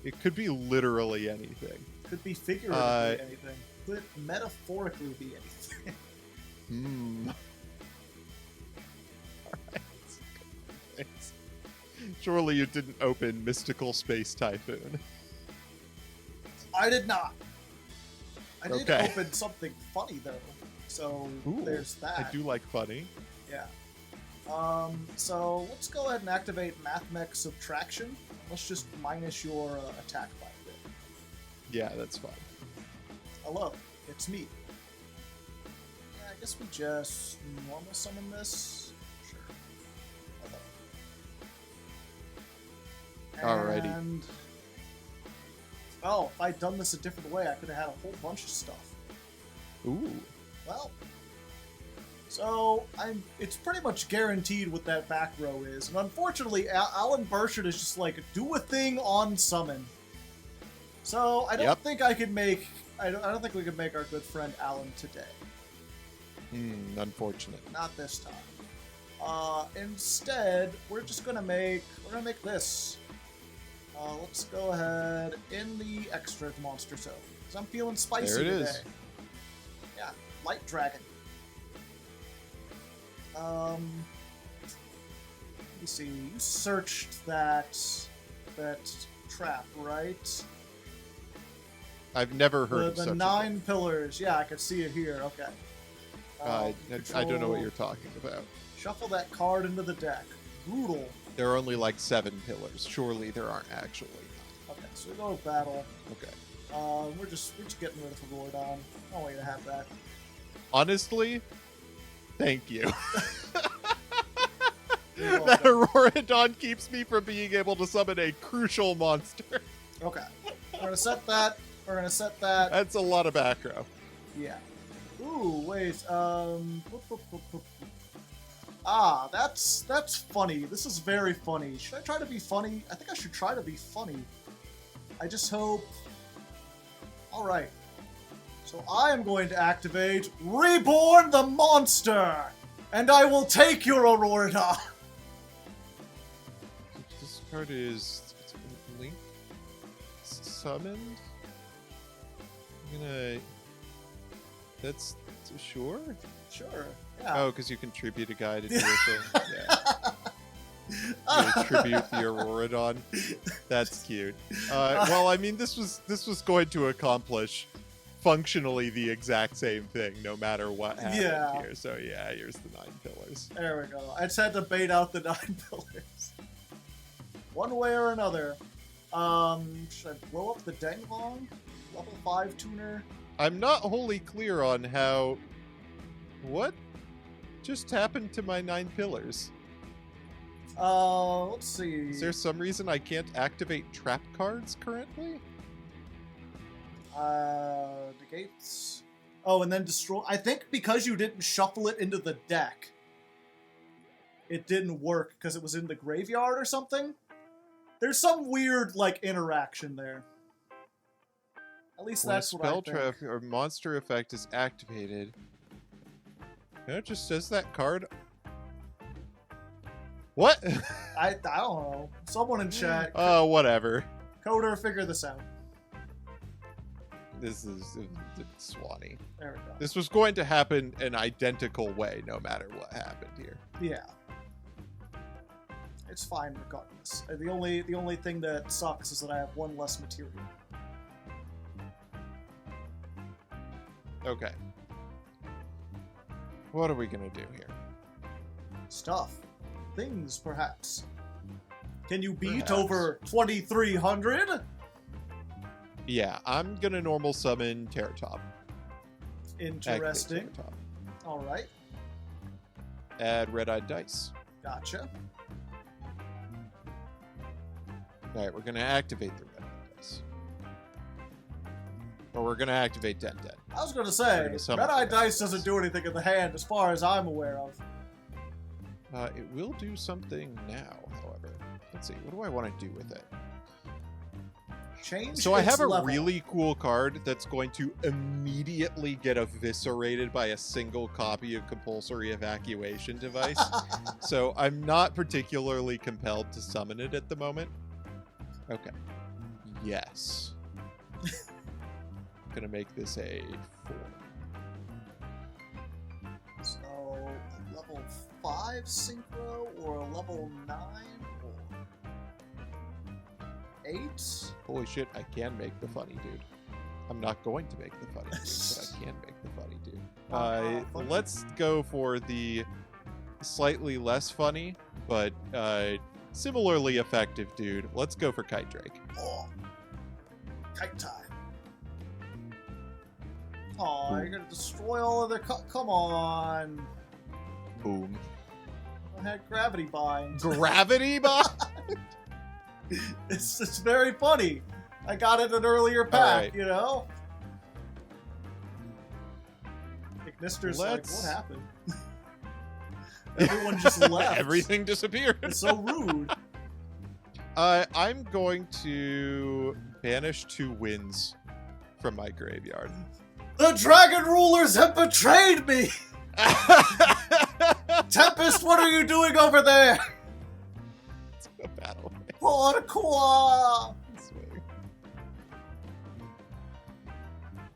It could be literally anything. Could be figuratively anything. Could metaphorically be anything. Alright. Surely you didn't open Mystical Space Typhoon. I did not. I did open something funny, though. So, there's that. I do like funny. Yeah. So, let's go ahead and activate Mathmech Subtraction. Let's just minus your attack by a bit. Yeah, that's fine. Hello, it's me. Yeah, I guess we just normal summon this. Sure. Hello. Alrighty. And... oh, if I'd done this a different way, I could have had a whole bunch of stuff. Ooh. Well, so it's pretty much guaranteed what that back row is. And unfortunately, Alan Burchard is just like, do a thing on summon. So I don't think I could make... I don't think we could make our good friend Alan today. Unfortunate. Not this time. Instead, we're gonna make this. Let's go ahead in the extra monster zone. Because I'm feeling spicy there it today. Is. Yeah, Light Dragon. Let me see. You searched that trap, right? I've never heard of such the 9 pillars. Yeah, I could see it here. Okay. I don't know what you're talking about. Shuffle that card into the deck. Brutal. There are only like 7 pillars. Surely there aren't actually. Okay, so we go to battle. Okay. We're just getting rid of the Rorodon. I don't want you to have that. Honestly, thank you. That Auroradon keeps me from being able to summon a crucial monster. Okay. We're gonna set that. We're gonna set that. That's a lot of back row. Yeah. Ooh, wait. That's funny. This is very funny. Should I try to be funny? I think I should try to be funny. I just hope... Alright. So I am going to activate Reborn the Monster! And I will take your Auroradon! This card is... Link? Summoned? I'm gonna... That's... Sure? Sure. Yeah. Oh, because you contribute a guy to do a thing. Yeah. You tribute the Auroradon. That's cute. Well, I mean, this was going to accomplish functionally the exact same thing, no matter what happened here. So yeah, here's the 9 pillars. There we go. I just had to bait out the 9 pillars. One way or another. Should I blow up the Denglong? Level 5 tuner? I'm not wholly clear on how... What just happened to my 9 pillars? Let's see. Is there some reason I can't activate trap cards currently? Negates. Oh, and then destroy. I think because you didn't shuffle it into the deck, it didn't work because it was in the graveyard or something. There's some weird, like, interaction there. At least that's what I think. When a spell trap or monster effect is activated, it just says that card. What? I don't know. Someone in chat. Oh, whatever. Coder, figure this out. This is Swanee. There we go. This was going to happen an identical way, no matter what happened here. Yeah. It's fine regardless. The only thing that sucks is that I have 1 less material. Okay. What are we gonna do here? Stuff. Things, perhaps. Can you beat Perhaps. over 2,300? Yeah, I'm gonna normal summon Terratop. Interesting. Activate Terratop. All right. Add red-eyed dice. Gotcha. All right, we're gonna activate the red-eyed dice. Or we're gonna activate Den Den. I was going to We're say, gonna summon Red-Eye the Dice Red-Eye doesn't do anything in the hand as far as I'm aware of. It will do something now, however. Let's see, what do I want to do with it? Change So I its have a level. really cool card that's going to immediately get eviscerated by a single copy of Compulsory Evacuation Device. So I'm not particularly compelled to summon it at the moment. Okay. Yes. Gonna make this a 4. So, a level 5 synchro or a level 9 or 8? Holy shit, I can make the funny dude. I'm not going to make the funny dude, but I can make the funny dude. Funny. Let's go for the slightly less funny, but similarly effective dude. Let's go for Kite Drake. Oh. Kite time. Oh, you're gonna destroy all of their come on. Boom. I had gravity bind. Gravity Bomb? It's very funny. I got it in an earlier pack, Alright. you know? Ignister's like, Let's- what happened? Everyone just left. Everything disappeared. It's so rude. I'm going to banish 2 winds from my graveyard. The dragon rulers have betrayed me! Tempest, what are you doing over there? It's a battle. Pourquoi? Swing.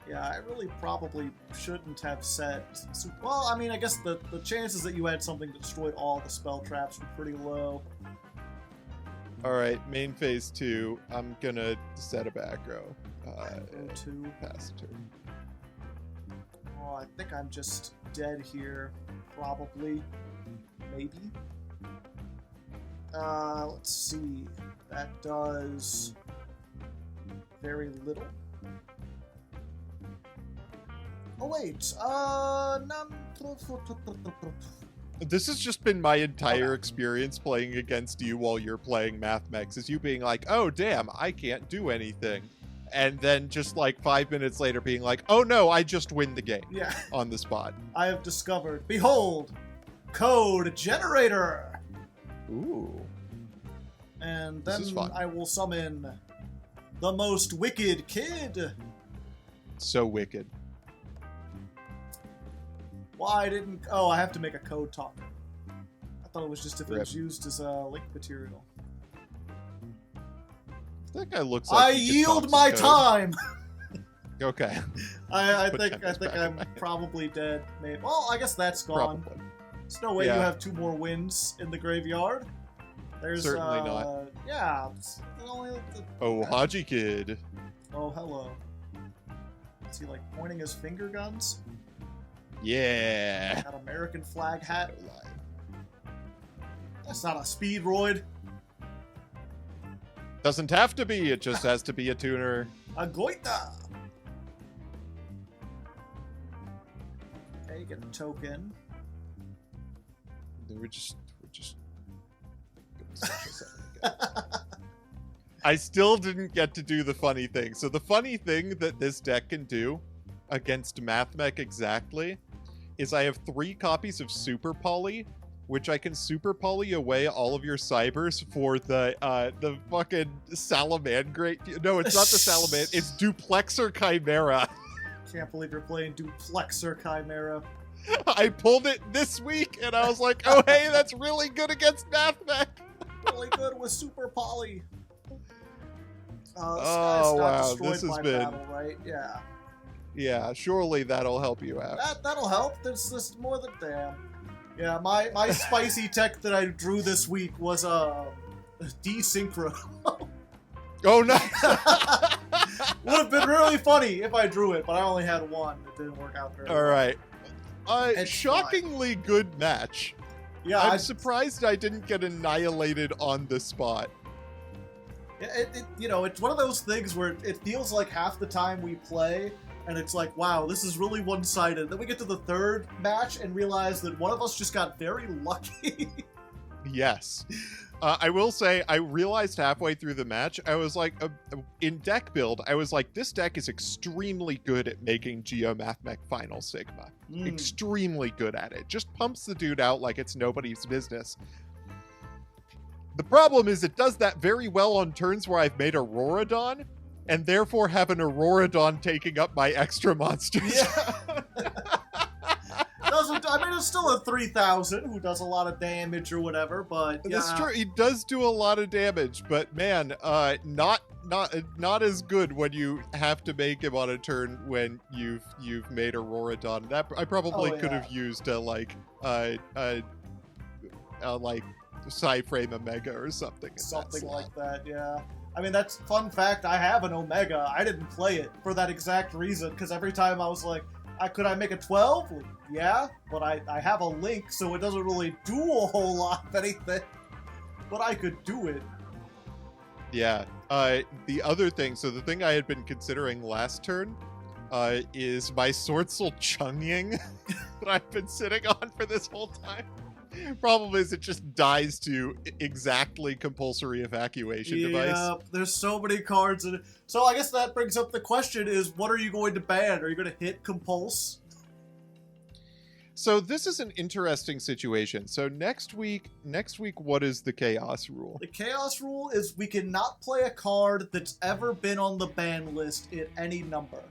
Yeah, I really probably shouldn't have said... Well, I mean, I guess the chances that you had something that destroyed all the spell traps were pretty low. Alright, main phase 2. I'm gonna set a back row. Row 2. Pass a turn. Oh, I think I'm just dead here. Probably. Maybe. Let's see. That does very little. Oh wait, none. This has just been my entire Okay. experience playing against you while you're playing MathMex, is you being like, oh damn, I can't do anything. And then just like 5 minutes later being like, oh no, I just win the game Yeah, on the spot. I have discovered. Behold, code generator, Ooh. and This then is fun. I will summon the most wicked kid. So wicked. Why didn't? Oh, I have to make a code talker. I thought it was just if it Rip. was used as a link material. That guy looks like I he could yield talk my some code. time. Okay. I Put think Tempest back in I'm my hand. probably dead. Maybe. Well, I guess that's gone. Probably. There's no way Yeah. you have 2 more wins in the graveyard. There's Certainly not. Yeah. It's only Oh, Haji Kid. Oh, hello. Is he like pointing his finger guns? Yeah. That American flag hat. No lie. That's not a speedroid. Doesn't have to be, it just has to be a tuner. A goita. Okay, get a token. We're just gonna special summon again. I still didn't get to do the funny thing. So the funny thing that this deck can do against MathMech exactly is I have 3 copies of Super Poly, which I can Super Poly away all of your cybers for the fucking Salamandre. No, it's not the Salamand. It's Duplexer Chimera. Can't believe you're playing Duplexer Chimera. I pulled it this week, and I was like, oh, hey, that's really good against MathMech. Really good with Super Poly. This Oh, guy's not wow, destroyed this has by been- battle, right? Yeah. Yeah, surely that'll help you out. That'll help. There's just more than damn. Yeah, my spicy tech that I drew this week was desynchro. Oh, no. Would have been really funny if I drew it, but I only had one. It didn't work out very All well. right. It's Shockingly good match. Yeah, I'm surprised I didn't get annihilated on the spot. It's one of those things where it feels like half the time we play, and it's like, wow, this is really one-sided. Then we get to the third match and realize that one of us just got very lucky. Yes. I will say, I realized halfway through the match, I was like, in deck build, I was like, this deck is extremely good at making Geomathmech Final Sigma. Extremely good at it. Just pumps the dude out like it's nobody's business. The problem is it does that very well on turns where I've made Auroradon, and therefore have an Auroradon taking up my extra monsters. Yeah. It's still a 3,000 who does a lot of damage or whatever, but yeah. That's true. He does do a lot of damage, but man, not as good when you have to make him on a turn when you've made Auroradon. That I probably could have used a like Psyframe Omega or something. Something like that, yeah. I mean, that's fun fact. I have an Omega. I didn't play it for that exact reason, because every time I was like, could I make a 12? Well, yeah, but I have a Link, so it doesn't really do a whole lot of anything. But I could do it. Yeah. The other thing, so the thing I had been considering last turn is my Swordsel Chungying that I've been sitting on for this whole time. Problem is, it just dies to exactly compulsory evacuation device. Yeah, there's so many cards in it. So I guess that brings up the question is, what are you going to ban? Are you going to hit Compulse? So this is an interesting situation. So next week, what is the Chaos rule? The Chaos rule is we cannot play a card that's ever been on the ban list at any number.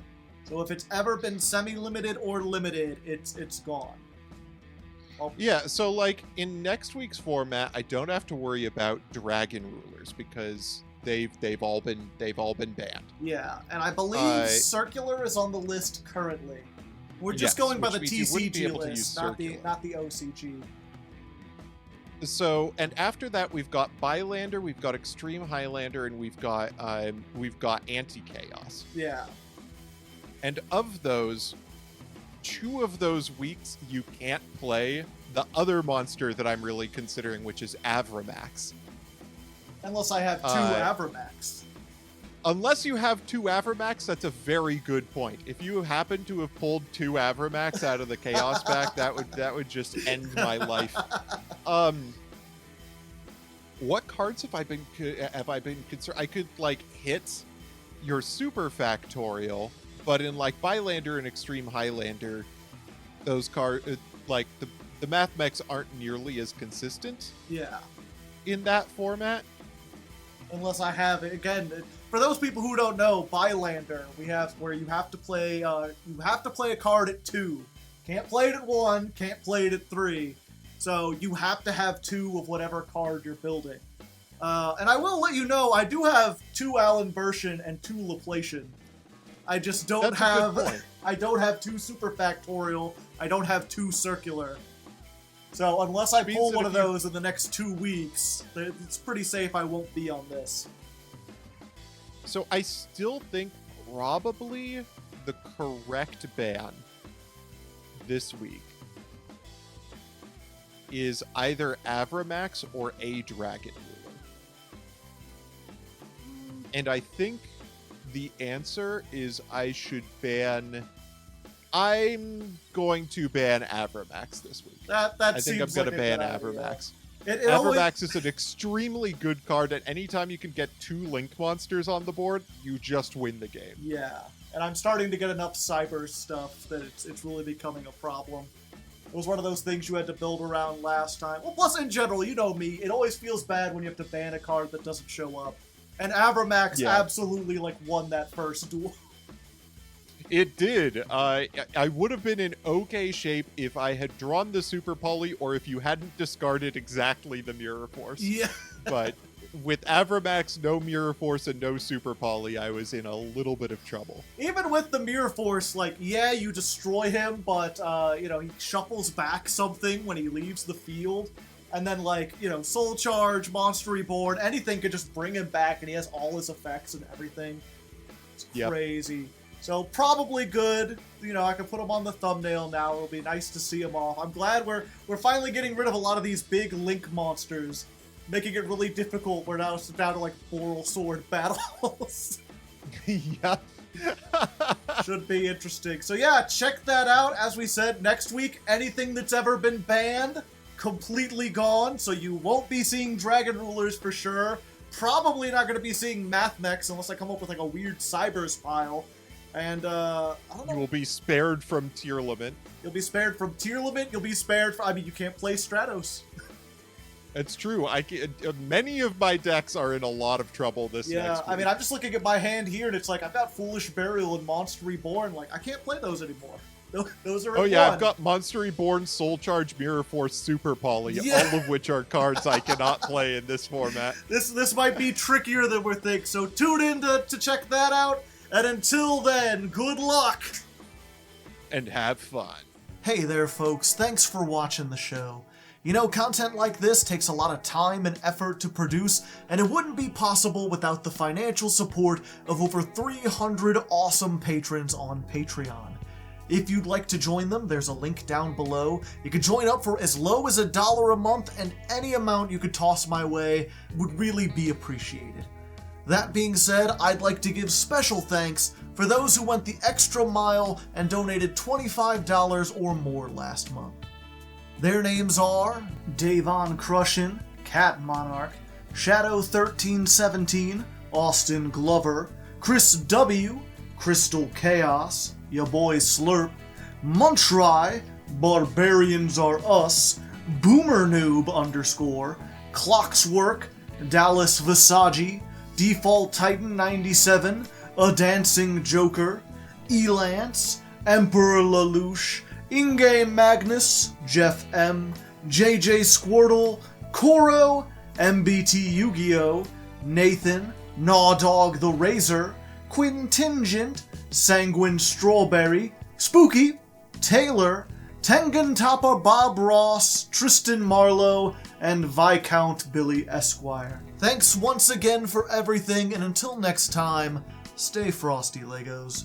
So if it's ever been semi-limited or limited, it's gone. Yeah, so like in next week's format, I don't have to worry about Dragon Rulers because they've all been banned. Yeah, and I believe Circular is on the list currently. We're just going by the TCG list, not the OCG. So, and after that, we've got Bylander, we've got Extreme Highlander, and we've got Anti-Chaos. Yeah. And of those, 2 of those weeks you can't play the other monster that I'm really considering, which is Avramax. Unless I have 2 Avramax. Unless you have 2 Avramax, that's a very good point. If you happen to have pulled 2 Avramax out of the Chaos pack, that would just end my life. What cards have I been concerned? I could like hit your Super Factorial, but in like Bylander and Extreme Highlander, those cards like the Mathmex aren't nearly as consistent. Yeah. In that format. Unless I have it again. For those people who don't know, Bylander, we have where you have to play a card at 2. Can't play it at 1, can't play it at 3. So you have to have 2 of whatever card you're building. And I will let you know, I do have 2 Alan Bershin and 2 Laplacian. I just don't I don't have 2 Super Factorial. I don't have 2 Circular. So unless I pull one of those in the next 2 weeks, it's pretty safe I won't be on this. So I still think probably the correct ban this week is either Avramax or a Dragon Ruler. And I think the answer is I'm going to ban Avramax this week. I think I'm going to ban Avramax. Avramax is an extremely good card, and anytime you can get 2 Link monsters on the board, you just win the game. Yeah, and I'm starting to get enough cyber stuff that it's really becoming a problem. It was one of those things you had to build around last time. Well, plus in general, you know me, it always feels bad when you have to ban a card that doesn't show up. And Avramax absolutely won that first duel. It did. I would have been in okay shape if I had drawn the Super Poly or if you hadn't discarded exactly the Mirror Force. Yeah. But with Avramax, no Mirror Force, and no Super Poly, I was in a little bit of trouble. Even with the Mirror Force, you destroy him, but, he shuffles back something when he leaves the field. And then, Soul Charge, Monster Reborn, anything could just bring him back, and he has all his effects and everything. It's crazy. So probably good. You know, I can put them on the thumbnail now. It'll be nice to see them off. I'm glad we're finally getting rid of a lot of these big Link monsters, making it really difficult. We're now down to like Boral Sword battles. Yeah. Should be interesting. So yeah, check that out. As we said, next week, anything that's ever been banned, completely gone. So you won't be seeing Dragon Rulers for sure. Probably not going to be seeing Math Mechs unless I come up with like a weird Cybers pile. And, I don't know. You will be spared from tier limit. You'll be spared from tier limit. You'll be spared from, I mean, you can't play Stratos. It's true. Many of my decks are in a lot of trouble this next week. I mean, I'm just looking at my hand here, and it's like, I've got Foolish Burial and Monster Reborn. Like, I can't play those anymore. Those are Oh yeah, one. I've got Monster Reborn, Soul Charge, Mirror Force, Super Poly, Yeah. all of which are cards I cannot play in this format. This might be trickier than we think, so tune in to check that out. And until then, good luck! And have fun. Hey there, folks. Thanks for watching the show. You know, content like this takes a lot of time and effort to produce, and it wouldn't be possible without the financial support of over 300 awesome patrons on Patreon. If you'd like to join them, there's a link down below. You can join up for as low as $1 a month, and any amount you could toss my way would really be appreciated. That being said, I'd like to give special thanks for those who went the extra mile and donated $25 or more last month. Their names are Davon Crushin, Cat Monarch, Shadow 1317, Austin Glover, Chris W, Crystal Chaos, Ya Boy Slurp, Muntry, Barbarians Are Us, Boomer Noob _ Clockswork, Dallas Visagi, Default Titan 97, A Dancing Joker, Elance, Emperor Lelouch, Ingame Magnus, Jeff M, JJ Squirtle, Koro, MBT Yu-Gi-Oh, Nathan, Gnawdog the Razor, Quintingent, Sanguine Strawberry, Spooky, Taylor, Tengen Tapa Bob Ross, Tristan Marlowe, and Viscount Billy Esquire. Thanks once again for everything, and until next time, stay frosty, Legos.